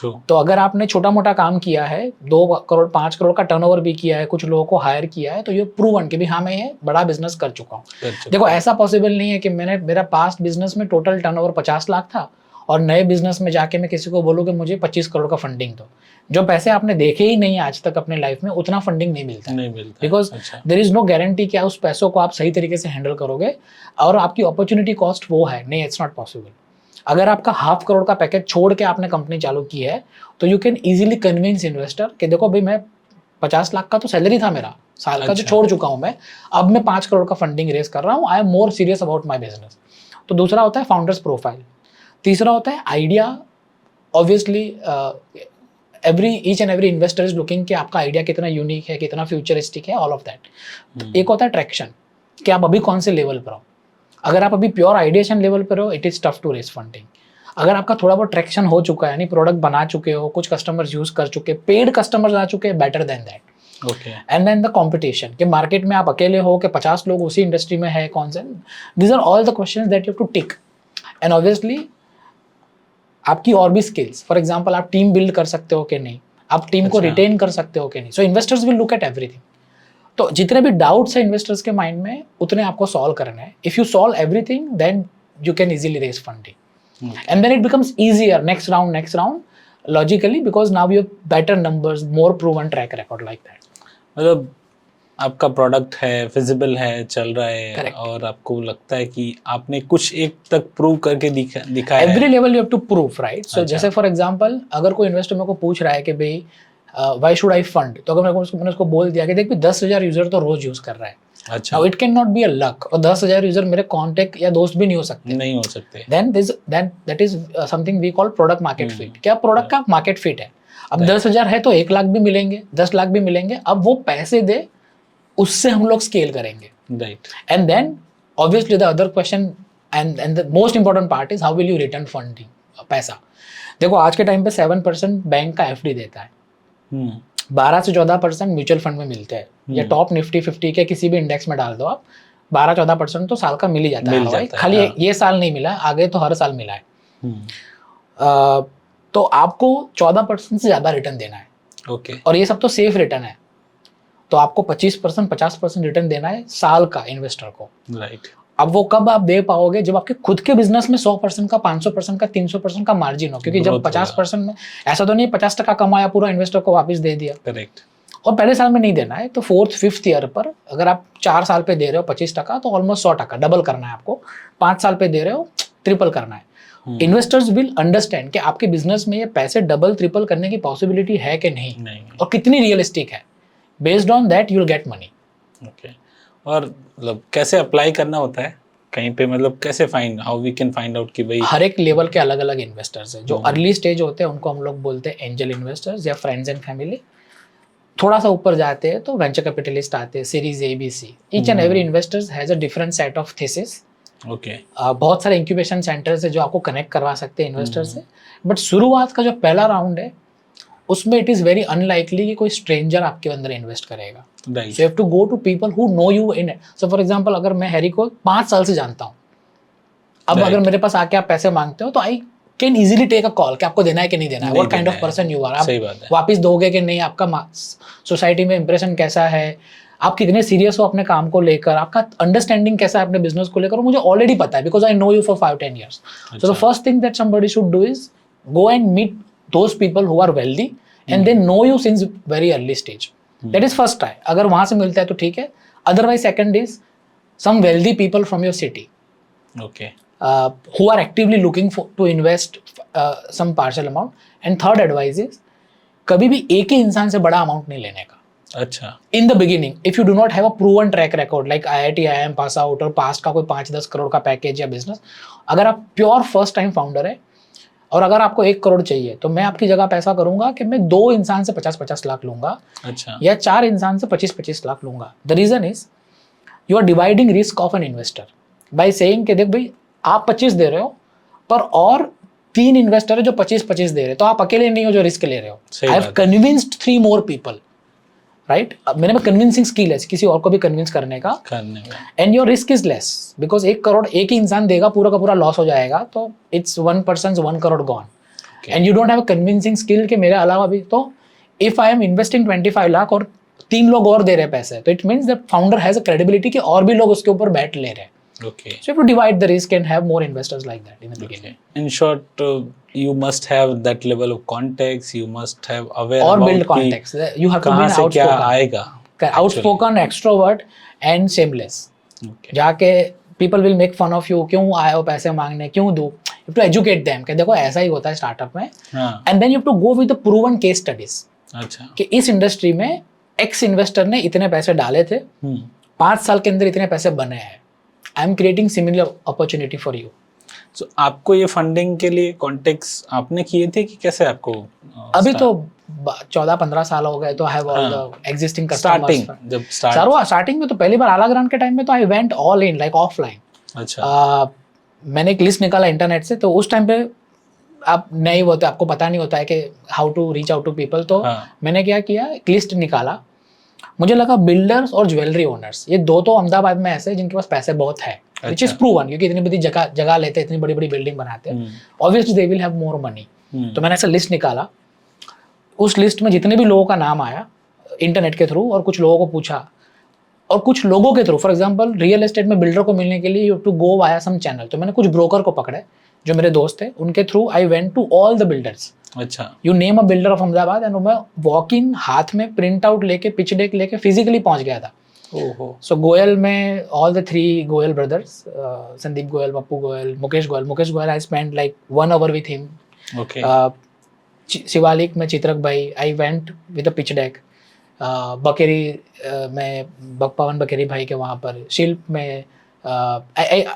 Speaker 1: तो अगर आपने छोटा मोटा काम किया है, 2 करोड़ 5 करोड़ का टर्नओवर भी किया है, कुछ लोगों को हायर किया है, तो ये प्रूवन कि भी हाँ मैं ये बड़ा बिजनेस कर चुका हूँ. देखो ऐसा पॉसिबल नहीं है कि मेरा पास्ट बिजनेस में टोटल टर्नओवर 50 लाख था और नए बिजनेस में जाके मैं किसी को बोलूँ कि मुझे 25 करोड़ का फंडिंग दो. जो पैसे आपने देखे ही नहीं आज तक अपने लाइफ में, उतना फंडिंग नहीं मिलता, because there is no guarantee कि उस पैसों को आप सही तरीके से हैंडल करोगे और आपकी अपॉर्चुनिटी कॉस्ट वो है नहीं, इट्स नॉट पॉसिबल. अगर आपका 5 करोड़ का पैकेज छोड़ के आपने कंपनी चालू की है तो you can easily convince investor कि देखो भाई मैं 50 लाख का तो सैलरी था मेरा साल का, जो छोड़ चुका हूं मैं, अब मैं 5 करोड़ का फंडिंग रेस कर रहा हूं, I am more serious about my business. तो दूसरा होता है फाउंडर्स प्रोफाइल. तीसरा होता है idea. Obviously each and every investor is looking कि आपका आइडिया कितना यूनिक है, कितना फ्यूचरिस्टिक है, ऑल ऑफ दैट. एक होता है ट्रैक्शन, कि आप अभी कौन से लेवल पर हो. अगर आप अभी प्योर आइडिएशन लेवल पर हो, it is tough to raise funding. अगर आपका थोड़ा बहुत ट्रैक्शन हो चुका है, यानी प्रोडक्ट बना चुके हो, कुछ कस्टमर्स यूज कर चुके, पेड कस्टमर्स आ चुके हैं, better than that.
Speaker 2: Okay.
Speaker 1: And then the competition, कि मार्केट में आप अकेले हो कि 50 लोग उसी इंडस्ट्री में है, कौन से. These are all the questions that you have to tick. And obviously आपकी और भी स्किल्स, फॉर एग्जांपल आप टीम बिल्ड कर सकते हो कि नहीं, आप टीम को रिटेन कर सकते हो कि नहीं. So investors will look at everything. तो जितने भी डाउट्स है इन्वेस्टर्स के माइंड में, उतने आपको सॉल्व करना है. If you solve everything then you can easily raise funding. And then it becomes easier next round logically, because now you have better numbers, more proven track record like that.
Speaker 2: मतलब आपका product है, feasible है, चल रहा है.
Speaker 1: Correct.
Speaker 2: और आपको लगता है कि आपने कुछ एक तक प्रूव करके दिखाया है.
Speaker 1: Every level you have to prove, right? So जैसे फॉर एग्जांपल अगर कोई इन्वेस्टर मेरे को पूछ रहा है कि भाई why should I fund, तो अगर मैंने उसको बोल दिया कि देख 10,000 यूजर तो रोज यूज कर रहा है.
Speaker 2: अच्छा.
Speaker 1: Now it cannot be a luck, और 10,000 यूजर मेरे कॉन्टेक्ट या दोस्त भी नहीं हो सकते. Then that is something we call product market fit. क्या प्रोडक्ट का मार्केट फिट है. अब 10,000 है तो 1 लाख भी मिलेंगे, 10 लाख भी मिलेंगे. अब वो पैसे दे, उससे हम लोग स्केल करेंगे.
Speaker 2: Right.
Speaker 1: And then obviously the other question and the most important part is how will you return funding, पैसा. देखो आज के टाइम पे 7% बैंक का FD देता है, 12 से 14% म्यूचुअल फंड में मिलते हैं, या टॉप निफ्टी 50 के किसी भी इंडेक्स में डाल दो आप, 12-14% तो साल का मिल ही जाता है. खाली ये साल नहीं मिला, आगे तो हर साल मिला है. तो आपको 14% से ज्यादा रिटर्न देना है.
Speaker 2: ओके.
Speaker 1: और ये सब तो सेफ रिटर्न है. तो आपको 25% 50% रिटर्न देना है साल का इन्वेस्टर को.
Speaker 2: राइट.
Speaker 1: अब वो कब आप दे पाओगे, जब आपके खुद के बिजनेस में 100% का, 500% का, 300% का मार्जिन हो. क्योंकि जब 50% में, ऐसा तो नहीं 50% कमाया पूरा इन्वेस्टर को वापस दे दिया.
Speaker 2: करेक्ट.
Speaker 1: और पहले साल में नहीं देना है. तो 4th 5th ईयर पर अगर आप 4 साल पे दे रहे हो 25%, तो ऑलमोस्ट 100% डबल करना है आपको. 5 साल पे दे रहे हो, ट्रिपल करना है. इन्वेस्टर्स विल अंडरस्टैंड कि आपके बिजनेस में ये पैसे डबल ट्रिपल करने की पॉसिबिलिटी है कि नहीं, और कितनी रियलिस्टिक है. Based on that you will get money.
Speaker 2: Okay. और मतलब कैसे अप्लाई करना होता है कहीं पे, मतलब कैसे how we can find out कि भाई.
Speaker 1: हर एक लेवल के अलग अलग इन्वेस्टर्स हैं. जो अर्ली स्टेज होते हैं उनको हम लोग बोलते हैं एंजल इन्वेस्टर्स या फ्रेंड्स एंड फैमिली. थोड़ा सा ऊपर जाते हैं तो वेंचर कैपिटलिस्ट आते हैं, series A B C. Each and every investors has a different set of thesis.
Speaker 2: Okay.
Speaker 1: बहुत सारे इंक्यूबेशन सेंटर्स है जो आपको कनेक्ट करवा सकते हैं इन्वेस्टर से. बट शुरुआत का जो पहला राउंड है उसमें इट इज़ वेरी अनलाइकली कि कोई स्ट्रेंजर आपके अंदर इन्वेस्ट करेगा.
Speaker 2: Right.
Speaker 1: So you have to go to people who know you in it. So for example, अगर मैं हैरी को 5 साल से जानता हूँ, अब
Speaker 2: Right.
Speaker 1: अगर मेरे पास आके आप पैसे मांगते हो तो I can easily take a call कि आपको देना है कि नहीं देना है, what kind of person you are, आप
Speaker 2: सही बात है.
Speaker 1: वापस दोगे कि नहीं, आपका सोसाइटी में इंप्रेशन कैसा है, आप कितने सीरियस हो अपने काम को लेकर, आपका अंडरस्टैंडिंग कैसा है अपने बिजनेस को लेकर, मुझे ऑलरेडी पता है because I know you for 5-10 years. So the first thing that somebody should do is go and meet those people who are wealthy and they know you since very early stage. That is first try. अगर वहां से मिलता है तो ठीक है, otherwise second is some wealthy people from your city
Speaker 2: Okay.
Speaker 1: who are actively looking to invest some partial amount. And third advice is कभी भी एक ही इंसान से बड़ा अमाउंट नहीं लेने का.
Speaker 2: अच्छा.
Speaker 1: In the beginning, if you do not have a proven track record like IIT, IIM pass out और past का कोई 5-10 करोड़ का पैकेज या बिजनेस, अगर आप प्योर फर्स्ट टाइम फाउंडर है और अगर आपको 1 करोड़ चाहिए तो मैं आपकी जगह पैसा करूंगा कि मैं 2 इंसान से 50-50 लाख लूंगा.
Speaker 2: अच्छा.
Speaker 1: या 4 इंसान से 25-25 लाख लूंगा. The reason is you are dividing risk of an investor by saying कि देख भाई आप 25 दे रहे हो पर और 3 इन्वेस्टर है जो 25-25 दे रहे हैं, तो आप अकेले नहीं हो जो रिस्क ले रहे हो. I have convinced 3 more people, right. मेरे में कन्विंसिंग स्किल है किसी और को भी कन्विंस करने का. And your risk is less because 1 crore एक ही इंसान देगा, पूरा का पूरा लॉस हो जाएगा, तो it's 1 person's 1 crore gone. And you don't have a convincing skill कि मेरे अलावा भी, तो if I M investing 25 lakh और 3 लोग और दे रहे पैसे, तो it means the founder has a credibility कि और भी लोग उसके ऊपर बैट ले रहे हैं.
Speaker 2: Okay.
Speaker 1: So you have to divide the risk and have more investors like that in the beginning.
Speaker 2: Okay. In short, you must have that level of context. You must have aware
Speaker 1: Or
Speaker 2: about
Speaker 1: build
Speaker 2: कि
Speaker 1: context. You have to be
Speaker 2: कहाँ से क्या
Speaker 1: outspoken.
Speaker 2: आएगा.
Speaker 1: Outspoken, extrovert and shameless.
Speaker 2: Okay.
Speaker 1: जाके people will make fun of you. क्यों आए हो पैसे मांगने, क्यों दो? You have to educate them कि देखो ऐसा ही होता है स्टार्टअप में.
Speaker 2: हाँ.
Speaker 1: And then you have to go with the proven case studies.
Speaker 2: अच्छा.
Speaker 1: कि इस इंडस्ट्री में एक्स इन्वेस्टर ने इतने पैसे डाले थे, 5 साल के अंदर इतने पैसे बने हैं. I am creating similar opportunity for you.
Speaker 2: So, आपको ये फंडिंग के लिए कॉन्टेक्ट आपने किए थे कि कैसे आपको
Speaker 1: अभी तो 14-15 साल हो गए, तो I have all the existing customers.
Speaker 2: Starting जब
Speaker 1: स्टार्टिंग में तो पहली बार आला ग्रांट के टाइम में तो I went all in like offline.
Speaker 2: अच्छा.
Speaker 1: मैंने एक लिस्ट निकाला इंटरनेट से, तो उस टाइम पे आप नहीं होते, आपको पता नहीं होता है कि how to reach out to people. तो मैंने क्या किया, एक लिस्ट निकाला. मुझे लगा बिल्डर्स और ज्वेलरी ओनर्स, ये दो तो अहमदाबाद में ऐसे जिनके पास पैसे बहुत है, विच इज प्रूवन, क्योंकि इतनी बड़ी जगह लेते हैं, इतनी बड़ी बड़ी बिल्डिंग बनाते हैं, obviously they will have more money. तो मैंने ऐसा लिस्ट निकाला. उस लिस्ट में जितने भी लोगों का नाम आया इंटरनेट के थ्रू, और कुछ लोगों को पूछा, और कुछ लोगों के through, for example real estate में बिल्डर को मिलने के लिए you have to go via some channel. तो मैंने कुछ ब्रोकर को पकड़े जो मेरे दोस्त थे, उनके through I went to all the builders.
Speaker 2: अच्छा.
Speaker 1: You name a builder of Ahmedabad, and मैं वॉक इन हाथ में प्रिंट आउट लेके, पिच डेक लेके फिजिकली पहुंच गया था. सो गोयल में all the 3 Goyal brothers, Sandeep Goyal, Pappu Goyal, Mukesh Goyal, I spend like 1 hour with him.
Speaker 2: Okay.
Speaker 1: Shivalik में चित्रक भाई, I went with a pitch deck. Bakeri में पवन बकेरी भाई के वहाँ पर, शिल्प में,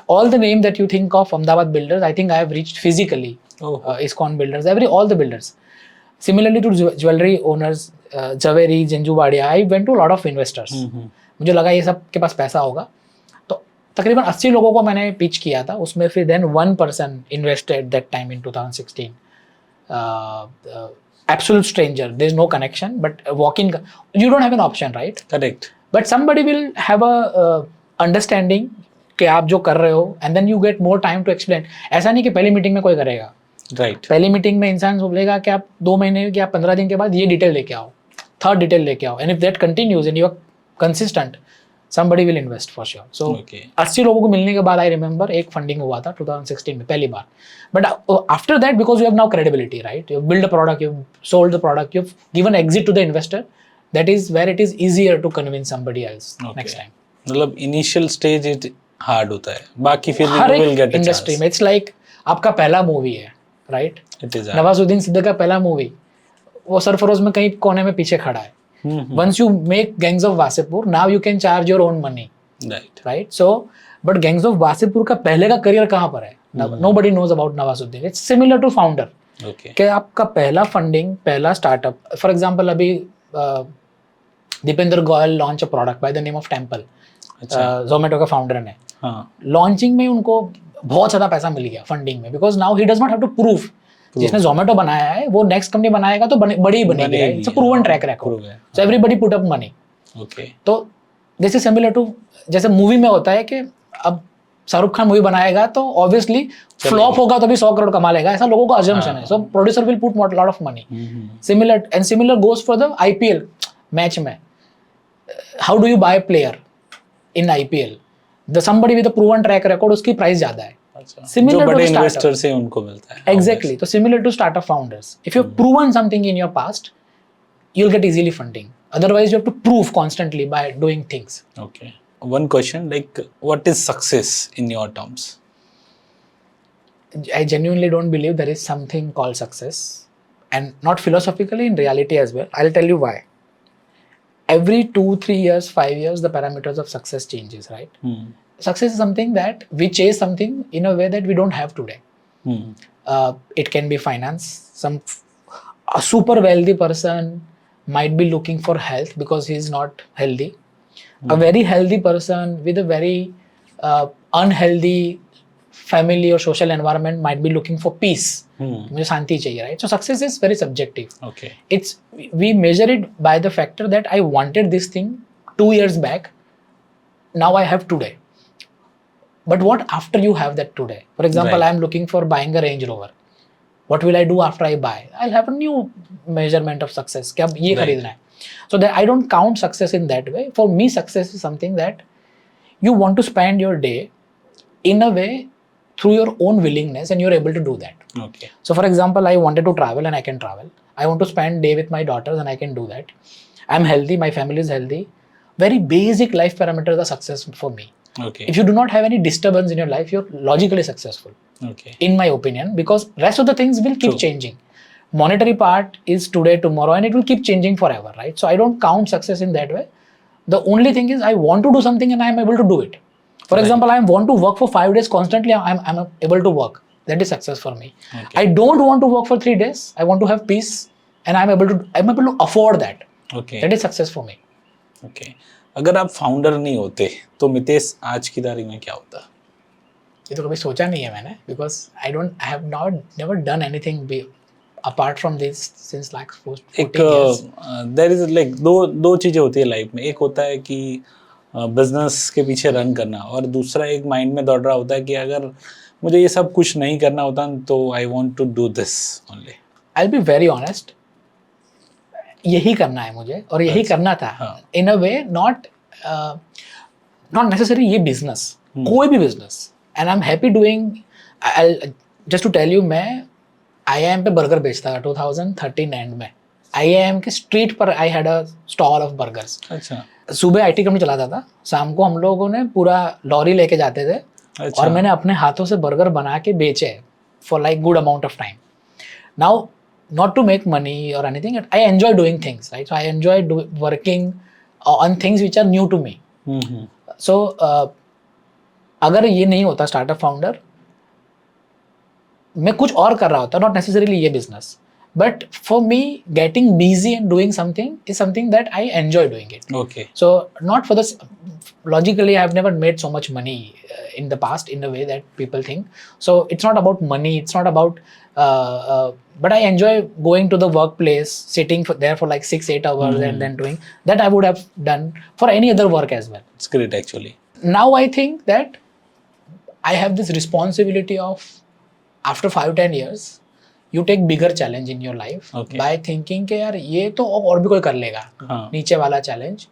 Speaker 1: all the name that you think of Ahmedabad builders, I think I have reached physically. ISKCON builders, all the builders. Similarly to jewelry owners, Javeri, Janju Wadia, I went to a lot of investors. मुझे लगा ये सब के पास पैसा होगा, तो तकरीबन 80 लोगों को मैंने पिच किया था. उसमें फिर then 1 person invested that time in 2016. Absolute stranger, there is no connection, but walk-in, you don't have an option, right?
Speaker 2: Correct.
Speaker 1: But somebody will have a understanding कि आप जो कर रहे हो, and then you get more time to explain. ऐसा नहीं कि पहली मीटिंग में कोई करेगा.
Speaker 2: Right.
Speaker 1: पहली मीटिंग में इंसान बोलेगा कि आप 2 महीने या 15 दिन के बाद ये डिटेल लेके आओ, 3rd डिटेल लेके आओ, and if that continues and you are consistent, somebody will invest for sure. So 80 लोगों को मिलने के बाद I remember एक फंडिंग हुआ था 2016 में पहली बार. But after that, because you have now credibility, right? You build a product, you sold the product, you've given exit to the investor. That is where it is easier to convince somebody else next time.
Speaker 2: मतलब initial stage it hard होता है, बाकी फिर
Speaker 1: हर
Speaker 2: you will get
Speaker 1: एक
Speaker 2: a
Speaker 1: industry
Speaker 2: chance.
Speaker 1: में it's like आपका पहला movie है, right?
Speaker 2: It is hard.
Speaker 1: Nawazuddin Siddiqui का पहला मूवी, वो सरफरोज में कहीं कोने में पीछे खड़ा है. Once you make Gangs of Wasipur, now you can charge your own money. Right? So, but Gangs of Wasipur का पहले का करियर कहाँ पर है? Nobody knows about Nawazuddin. It's similar to founder.
Speaker 2: Okay.
Speaker 1: कि आपका पहला फंडिंग, पहला स्टार्टअप, फॉर एग्जांपल अभी Deepinder Goyal launch a product by the name of temple. Zomato का फाउंडर ने. लॉन्चिंग में उनको बहुत ज़्यादा पैसा मिल गया फंडिंग में, because now he does not have to prove जिसने जोमेटो बनाया है वो नेक्स्ट कंपनी बनाएगा तो बड़ी ही बनेगी, right? It's a proven track record, so everybody put up money.
Speaker 2: Okay.
Speaker 1: तो दिस इज सिमिलर टू जैसे मूवी में होता है कि अब शाहरुख खान मूवी बनाएगा तो ऑब्वियसली फ्लॉप होगा तो भी 100 करोड़ कमा लेगा, ऐसा लोगों का अजम्पशन है. So producer will put lot of money. Similar goes for the IPL match में. How do you buy player in IPL? The somebody with a proven track record, उसकी प्राइस ज्यादा है.
Speaker 2: जो बड़े इन्वेस्टर से उनको मिलता है.
Speaker 1: Exactly. So similar to startup founders. If you've proven something in your past, you'll get easily funding. Otherwise, you have to prove constantly by doing things.
Speaker 2: Okay. One question, like, what is success in your terms?
Speaker 1: I genuinely don't believe there is something called success, and not philosophically, in reality as well. I'll tell you why. Every 2, 3 years, 5 years, the parameters of success changes, right? Success is something that we chase something in a way that we don't have today. It can be finance. A super wealthy person might be looking for health because he is not healthy. A very healthy person with a very unhealthy family or social environment might be looking for peace. मुझे शांति चाहिए, right? So success is very subjective.
Speaker 2: Okay.
Speaker 1: We measure it by the factor that I wanted this thing 2 years back. Now I have today. But what after you have that today? For example,
Speaker 2: Right.
Speaker 1: I am looking for buying a Range Rover. What will I do after I buy? I'll have a new measurement of success. कि अब ये
Speaker 2: Right.
Speaker 1: खरीदना है. So that I don't count success in that way. For me, success is something that you want to spend your day in a way through your own willingness, and you're able to do that.
Speaker 2: Okay.
Speaker 1: So for example, I wanted to travel and I can travel. I want to spend day with my daughters and I can do that. I'm healthy, my family is healthy. Very basic life parameters are success for me.
Speaker 2: Okay.
Speaker 1: If you do not have any disturbance in your life, you're logically successful,
Speaker 2: Okay.
Speaker 1: in my opinion, because rest of the things will keep
Speaker 2: True.
Speaker 1: changing. Monetary part is today, tomorrow, and it will keep changing forever, right? So I don't count success in that way. The only thing is I want to do something and I am able to do it. For
Speaker 2: Right.
Speaker 1: example, I want to work for 5 days constantly. I'm able to work. That is success for me.
Speaker 2: Okay.
Speaker 1: I don't want to work for 3 days. I want to have peace, and I'm able to afford that.
Speaker 2: Okay.
Speaker 1: That is success for me.
Speaker 2: Okay. अगर आप founder नहीं होते तो मितेश आज की तारीख में क्या होता?
Speaker 1: ये तो कभी सोचा नहीं है मैंने, because I have never done anything apart from this since like 14
Speaker 2: एक
Speaker 1: years.
Speaker 2: देयर इज लाइक दो चीजें होती है लाइफ में. एक होता है कि बिजनेस के पीछे रन करना, और दूसरा एक माइंड में दौड़ रहा होता है कि अगर मुझे ये सब कुछ नहीं करना होता तो I want to do this only.
Speaker 1: I'll be very honest. यही करना है मुझे और यही करना था. In a way, not necessarily ये business, कोई भी business. And I'm happy doing. Just to tell you, मैं IIM पे बर्गर बेचता था 2013 एंड में. IIM के स्ट्रीट पर I had a stall of burgers.
Speaker 2: अच्छा.
Speaker 1: सुबह IT कंपनी चलाता था, शाम को हम लोगों ने पूरा लॉरी लेके जाते थे.
Speaker 2: अच्छा.
Speaker 1: और मैंने अपने हाथों से बर्गर बना के बेचे for like good amount of time. Now, not to make money or anything, I enjoy doing things, right? So I enjoy working on things which are new to me. So अगर ये नहीं होता startup founder, मैं कुछ और कर रहा होता, नॉट नेसेसरीली ये business, but for me getting busy and doing something is something that I enjoy doing it.
Speaker 2: Okay.
Speaker 1: So not for this, logically I have never made so much money in the past in a way that people think. So it's not about money, it's not about but I enjoy going to the workplace, sitting there for like 6-8 hours and then doing that. I would have done for any other work as well.
Speaker 2: It's great actually.
Speaker 1: Now I think that I have this responsibility of, after 5-10 years, you take bigger challenge in your life.
Speaker 2: Okay.
Speaker 1: By thinking कि यार ये तो और भी कोई कर लेगा.
Speaker 2: हाँ.
Speaker 1: नीचे वाला challenge,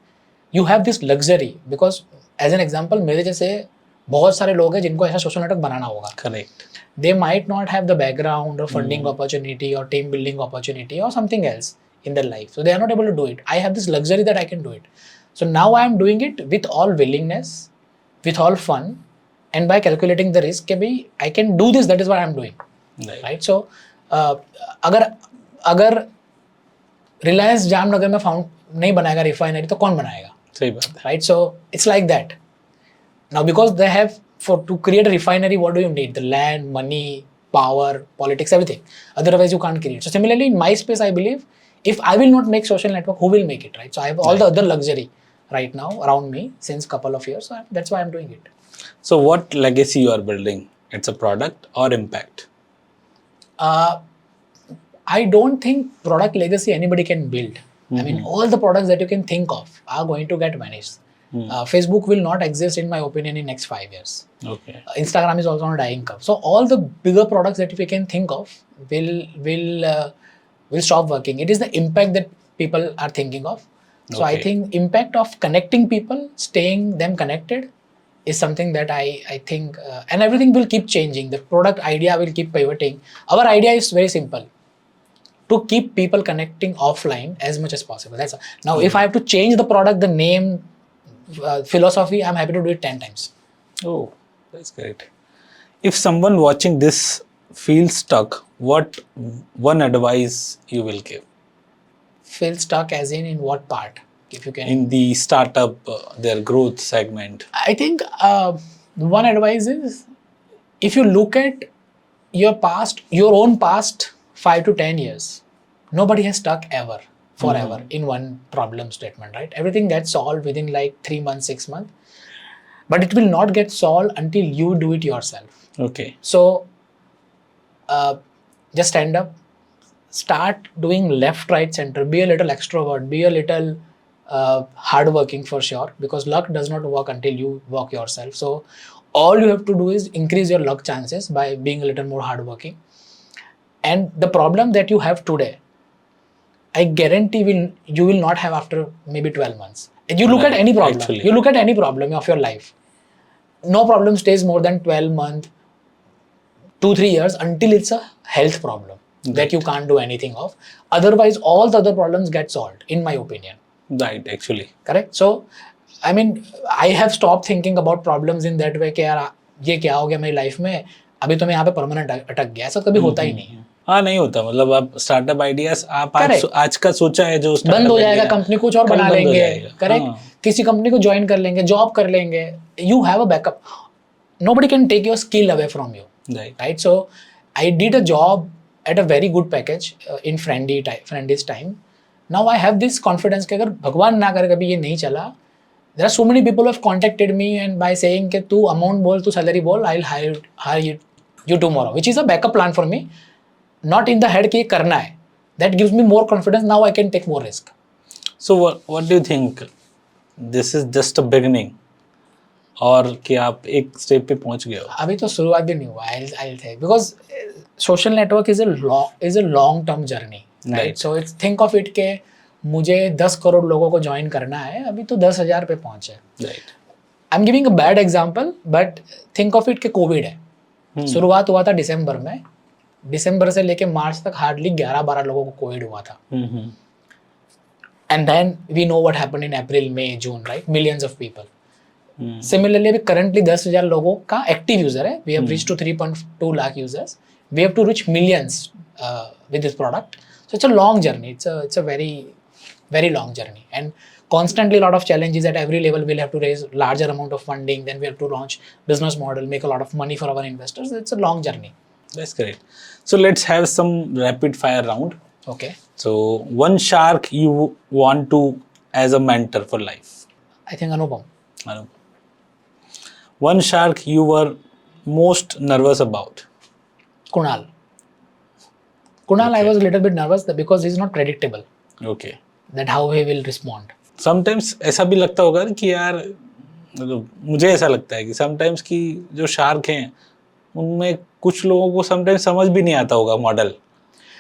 Speaker 1: you have this luxury, because as an example मेरे जैसे बहुत सारे लोग हैं जिनको ऐसा सोशल नेटवर्क बनाना होगा.
Speaker 2: Correct.
Speaker 1: They might not have the background or funding opportunity or team building opportunity or something else in their life, so they are not able to do it. I have this luxury that I can do it. So now I am doing it with all willingness, with all fun, and by calculating the risk कि भाई I can do this, that is what I am doing. Right? So अगर रिलायंस जामनगर में नहीं बनाएगा refinery तो कौन बनाएगा?
Speaker 2: सही बात है.
Speaker 1: Right? So it's like that. Now because they have, to create a refinery, what do you need? The land, money, power, politics, everything. Otherwise you can't create. So similarly in my space, I believe if I will not make social network, who will make it, right? So I have all the other luxury right now around me since couple of years. So that's why I'm doing it.
Speaker 2: So what legacy you are building? It's a product or impact?
Speaker 1: I don't think product legacy anybody can build. I mean, all the products that you can think of are going to get vanished. Facebook will not exist, in my opinion, in next 5 years.
Speaker 2: Okay.
Speaker 1: Instagram is also on a dying curve. So all the bigger products that we can think of will stop working. It is the impact that people are thinking of. So I
Speaker 2: Okay.
Speaker 1: think impact of connecting people, staying them connected, is something that I think, and everything will keep changing. The product idea will keep pivoting. Our idea is very simple: to keep people connecting offline as much as possible. That's all. Now, if I have to change the product, the name, philosophy, I'm happy to do it 10 times.
Speaker 2: Oh, that's great. If someone watching this feels stuck, what one advice you will give?
Speaker 1: Feel stuck as in what part? If you can.
Speaker 2: In the startup, their growth segment.
Speaker 1: I think one advice is, if you look at your past, your own past 5 to 10 years, nobody has stuck ever, forever, in one problem statement, right? Everything gets solved within like 3 months, 6 months, but it will not get solved until you do it yourself.
Speaker 2: Okay.
Speaker 1: So just stand up, start doing left, right, center, be a little extrovert, be a little hardworking for sure, because luck does not work until you work yourself. So all you have to do is increase your luck chances by being a little more hardworking. And the problem that you have today, I guarantee you will not have after maybe 12 months. And you look at any problem,
Speaker 2: Actually.
Speaker 1: you look at any problem of your life, no problem stays more than 12 months, 2-3 years, until it's a health problem that you can't do anything of. Otherwise, all the other problems get solved, in my opinion.
Speaker 2: Right, actually.
Speaker 1: Correct? So, I mean, I have stopped thinking about problems in that way कि यार ये क्या हो गया मेरी life में, अभी तो मैं यहाँ पे परमानेंट अटक गया. ऐसा कभी होता ही नहीं है.
Speaker 2: हाँ, नहीं होता. मतलब आप स्टार्टअप आइडियाज आप आज का सोचा है जो
Speaker 1: बंद हो जाएगा, कंपनी कुछ और बना लेंगे. करेक्ट? किसी कंपनी को ज्वाइन कर लेंगे, जॉब कर लेंगे. You have a backup. Nobody can take your skill away from you. Right? So I did a job at a very good package in Friendly's time. Now I have this confidence कि अगर भगवान ना करे कभी ये नहीं चला, there are so many people who have contacted me and by saying कि तू amount बोल, तू salary बोल, I'll hire you tomorrow, which is a backup plan for me. Not in the head कि ये करना है. That gives me more confidence. Now I can take more risk.
Speaker 2: So what do you think? This is just a beginning, और कि आप एक step पे पहुंच गए हो?
Speaker 1: अभी तो शुरुआत भी नहीं हुआ. I'll say because social network is a long term journey, right? So it's think of it के मुझे 10 करोड़ लोगों को ज्वाइन करना है, अभी तो 10,000 पे पहुंचे.
Speaker 2: Right.
Speaker 1: I'm giving a bad example, but think of it के कोविड है. शुरुआत हुआ था दिसंबर में. दिसंबर से लेके मार्च तक हार्डली 11-12 लोगों को कोविड हुआ था. And then we know what happened in April, May, June, right? Millions of people. Similarly, अभी currently 10,000 लोगों का active user है. We have reached to 3.2 lakh users. We have to reach millions with this product. So it's a long journey. It's a very, very long journey. And constantly a lot of challenges at every level. We'll have to raise larger amount of funding. Then we have to launch business model, make a lot of money for our investors. It's a long journey.
Speaker 2: That's great. So let's have some rapid fire round.
Speaker 1: Okay.
Speaker 2: So one shark you want to as a mentor for life?
Speaker 1: I think Anupam.
Speaker 2: One shark you were most nervous about?
Speaker 1: Kunal. Kunal, I was a little bit nervous because he's not predictable.
Speaker 2: Okay.
Speaker 1: That how he will respond.
Speaker 2: Sometimes ऐसा भी लगता होगा कि यार मुझे ऐसा लगता है कि sometimes कि जो शार्क हैं उनमें कुछ लोगों को sometimes समझ भी नहीं आता होगा मॉडल,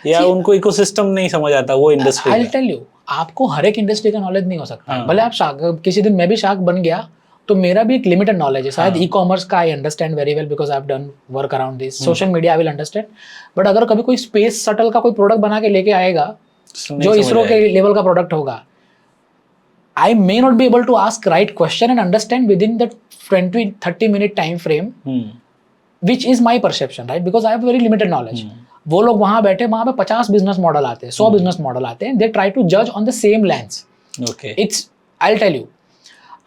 Speaker 2: या उनको इकोसिस्टम नहीं समझ आता वो इंडस्ट्री.
Speaker 1: I'll tell you, आपको हर एक इंडस्ट्री का नॉलेज नहीं हो सकता. भले आप शार्क, किसी दिन मैं भी शार्क बन गया तो मेरा भी एक लिमिटेड नॉलेज है. शायद ई कॉमर्स का I understand very well because I have done work around this. Social media I will understand. But अगर कभी कोई स्पेस शटल का कोई प्रोडक्ट बना के लेके आएगा जो इसरो के लेवल का प्रोडक्ट होगा, I may not be able to ask right question and understand within the 20-30 minute time frame, which is my perception, right? Because I have very limited knowledge. वो लोग वहाँ बैठे, वहाँ पे 50 बिजनेस मॉडल आते हैं, 100 बिजनेस मॉडल आते हैं. They try to judge on the same lens.
Speaker 2: Okay.
Speaker 1: It's, I'll tell you,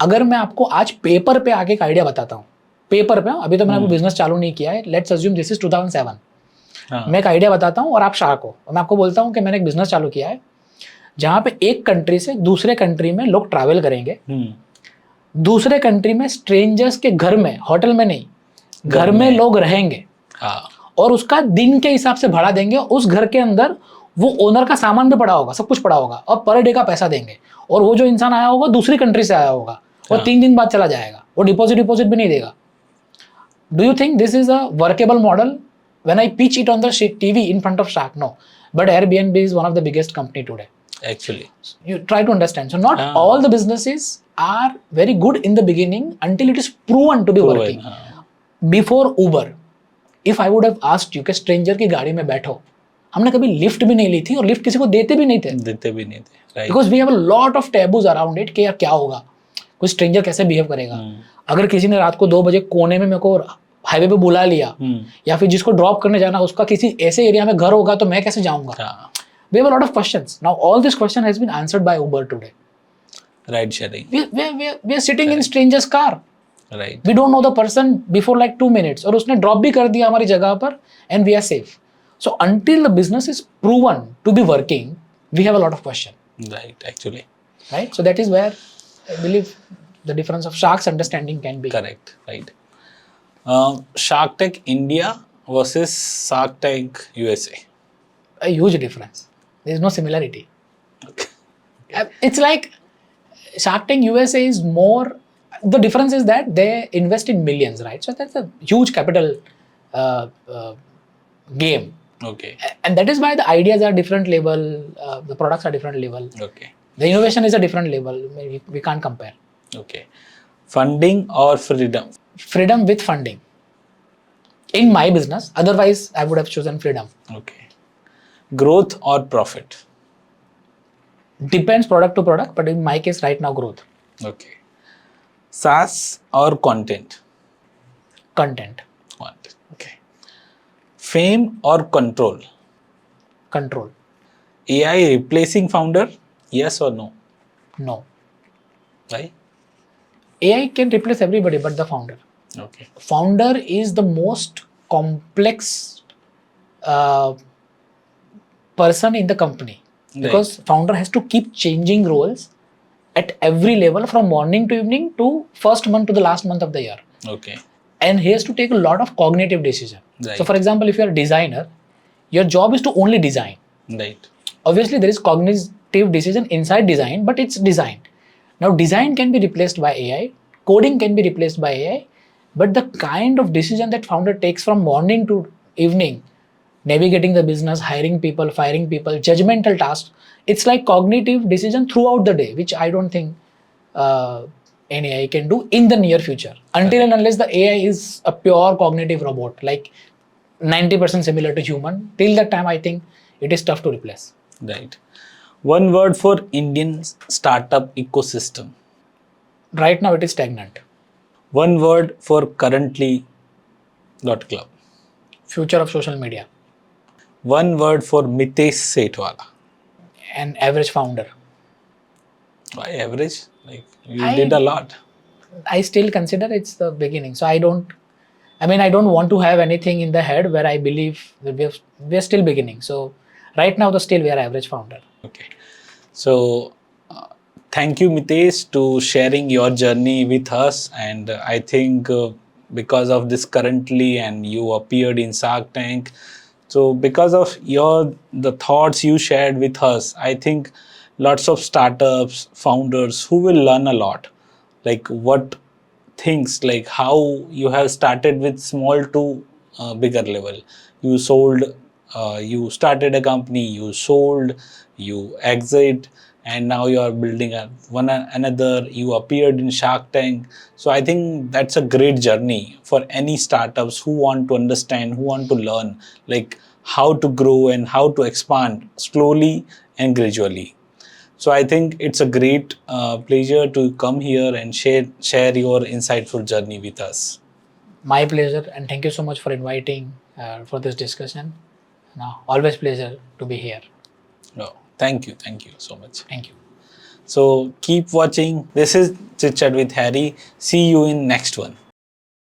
Speaker 1: अगर मैं आपको आज पेपर पे आके एक आइडिया बताता हूँ, पेपर पे, अभी तो मैंने आपको बिजनेस चालू नहीं किया है. Let's assume this is 2007. मैं एक आइडिया बताता हूँ और आप शार्क हो. मैं आपको बोलता हूँ कि मैंने एक बिजनेस चालू किया है जहाँ पे एक कंट्री से दूसरे कंट्री में लोग ट्रैवल करेंगे. दूसरे कंट्री में स्ट्रेंजर्स के घर में, होटल में नहीं, घर में लोग रहेंगे और उसका दिन के हिसाब से भाड़ा देंगे. उस घर के अंदर वो ओनर का सामान भी पड़ा होगा, सब कुछ पड़ा होगा, और पर डे का पैसा देंगे, और वो जो इंसान आया होगा दूसरी कंट्री से आया होगा, और
Speaker 2: हाँ।
Speaker 1: 3 दिन बाद चला जाएगा, वो डिपॉजिट भी नहीं देगा. Do you think this is a workable model? When I pitch it on the TV in front of Shark, no. But Airbnb is one of the biggest company today.
Speaker 2: Actually.
Speaker 1: You try to understand. So not
Speaker 2: Ah.
Speaker 1: all the businesses are very good in the beginning until it is proven to be
Speaker 2: Proven,
Speaker 1: working.
Speaker 2: हाँ.
Speaker 1: Before Uber, if I would have asked you कि stranger की गाड़ी में बैठो, हमने कभी lift भी नहीं ली थी और लिफ्ट किसी को देते भी नहीं थे.
Speaker 2: देते भी नहीं थे. Right.
Speaker 1: Because we have a lot of taboos around it कि यार क्या होगा, कोई स्ट्रेंजर कैसे बिहेव करेगा. अगर किसी ने रात को 2 बजे कोने में मेरे को हाईवे पे बुला लिया, या फिर जिसको ड्रॉप करने जाना उसका किसी ऐसे एरिया में घर होगा तो मैं कैसे जाऊंगा.
Speaker 2: हाँ.
Speaker 1: We have a lot of questions. Now all this question has been answered by Uber today.
Speaker 2: Ride sharing.
Speaker 1: We are sitting in stranger's car.
Speaker 2: Right.
Speaker 1: We don't know the person before like 2 minutes और उसने drop भी कर दिया हमारी जगह पर, and we are safe. So until the business is proven to be working, we have a lot of question.
Speaker 2: Right. Actually.
Speaker 1: Right. So that is where I believe the difference of Shark's understanding can be.
Speaker 2: Correct. Right. Shark Tank India versus Shark Tank USA.
Speaker 1: A huge difference. There is no similarity.
Speaker 2: Okay.
Speaker 1: It's like Shark Tank USA is more. The difference is that they invest in millions, right? So that's a huge capital game,
Speaker 2: Okay.
Speaker 1: and that is why the ideas are different level, the products are different level,
Speaker 2: Okay.
Speaker 1: the innovation is a different level. We can't compare.
Speaker 2: Okay. Funding or freedom?
Speaker 1: Freedom with funding. In my business, otherwise I would have chosen freedom.
Speaker 2: Okay. Growth or profit?
Speaker 1: Depends product to product, but in my case, right now, growth.
Speaker 2: Okay. SaaS or content?
Speaker 1: Content.
Speaker 2: Content. Okay. Fame or control?
Speaker 1: Control.
Speaker 2: AI replacing founder? Yes or no?
Speaker 1: No.
Speaker 2: Why?
Speaker 1: AI can replace everybody but the founder.
Speaker 2: Okay.
Speaker 1: Founder is the most complex person in the company, because founder has to keep changing roles at every level from morning to evening to first month to the last month of the year,
Speaker 2: Okay.
Speaker 1: and he has to take a lot of cognitive decision.
Speaker 2: Right.
Speaker 1: So for example, if you are a designer, your job is to only design.
Speaker 2: Right.
Speaker 1: Obviously there is cognitive decision inside design, but it's design. Now design can be replaced by AI, coding can be replaced by AI, but the kind of decision that founder takes from morning to evening, navigating the business, hiring people, firing people, judgmental tasks, it's like cognitive decision throughout the day, which I don't think an AI can do in the near future, until and unless the AI is a pure cognitive robot, like 90% similar to human. Till that time I think it is tough to replace.
Speaker 2: Right. One word for Indian startup ecosystem.
Speaker 1: Right now it is stagnant.
Speaker 2: One word for currently.club.
Speaker 1: Future of social media.
Speaker 2: One word for Mitesh Sethwala.
Speaker 1: An average founder.
Speaker 2: Why average? Like you
Speaker 1: I-
Speaker 2: did a lot.
Speaker 1: I still consider it's the beginning. So I don't want to have anything in the head where I believe that we are still beginning. So right now, we are average founder.
Speaker 2: Okay. So thank you, Mitesh, to sharing your journey with us. And I think because of this currently, and you appeared in Shark Tank. So because of the thoughts you shared with us, I think lots of startups, founders who will learn a lot, like what things, like how you have started with small to bigger level. You sold, you started a company, you sold, you exit, and now you are building one another. You appeared in Shark Tank. So I think that's a great journey for any startups who want to understand, who want to learn, like how to grow and how to expand slowly and gradually. So I think it's a great pleasure to come here and share your insightful journey with us.
Speaker 1: My pleasure, and thank you so much for inviting for this discussion. Now, always pleasure to be here.
Speaker 2: No, thank you so much.
Speaker 1: Thank you.
Speaker 2: So keep watching. This is Chit Chat with Harry. See you in next one.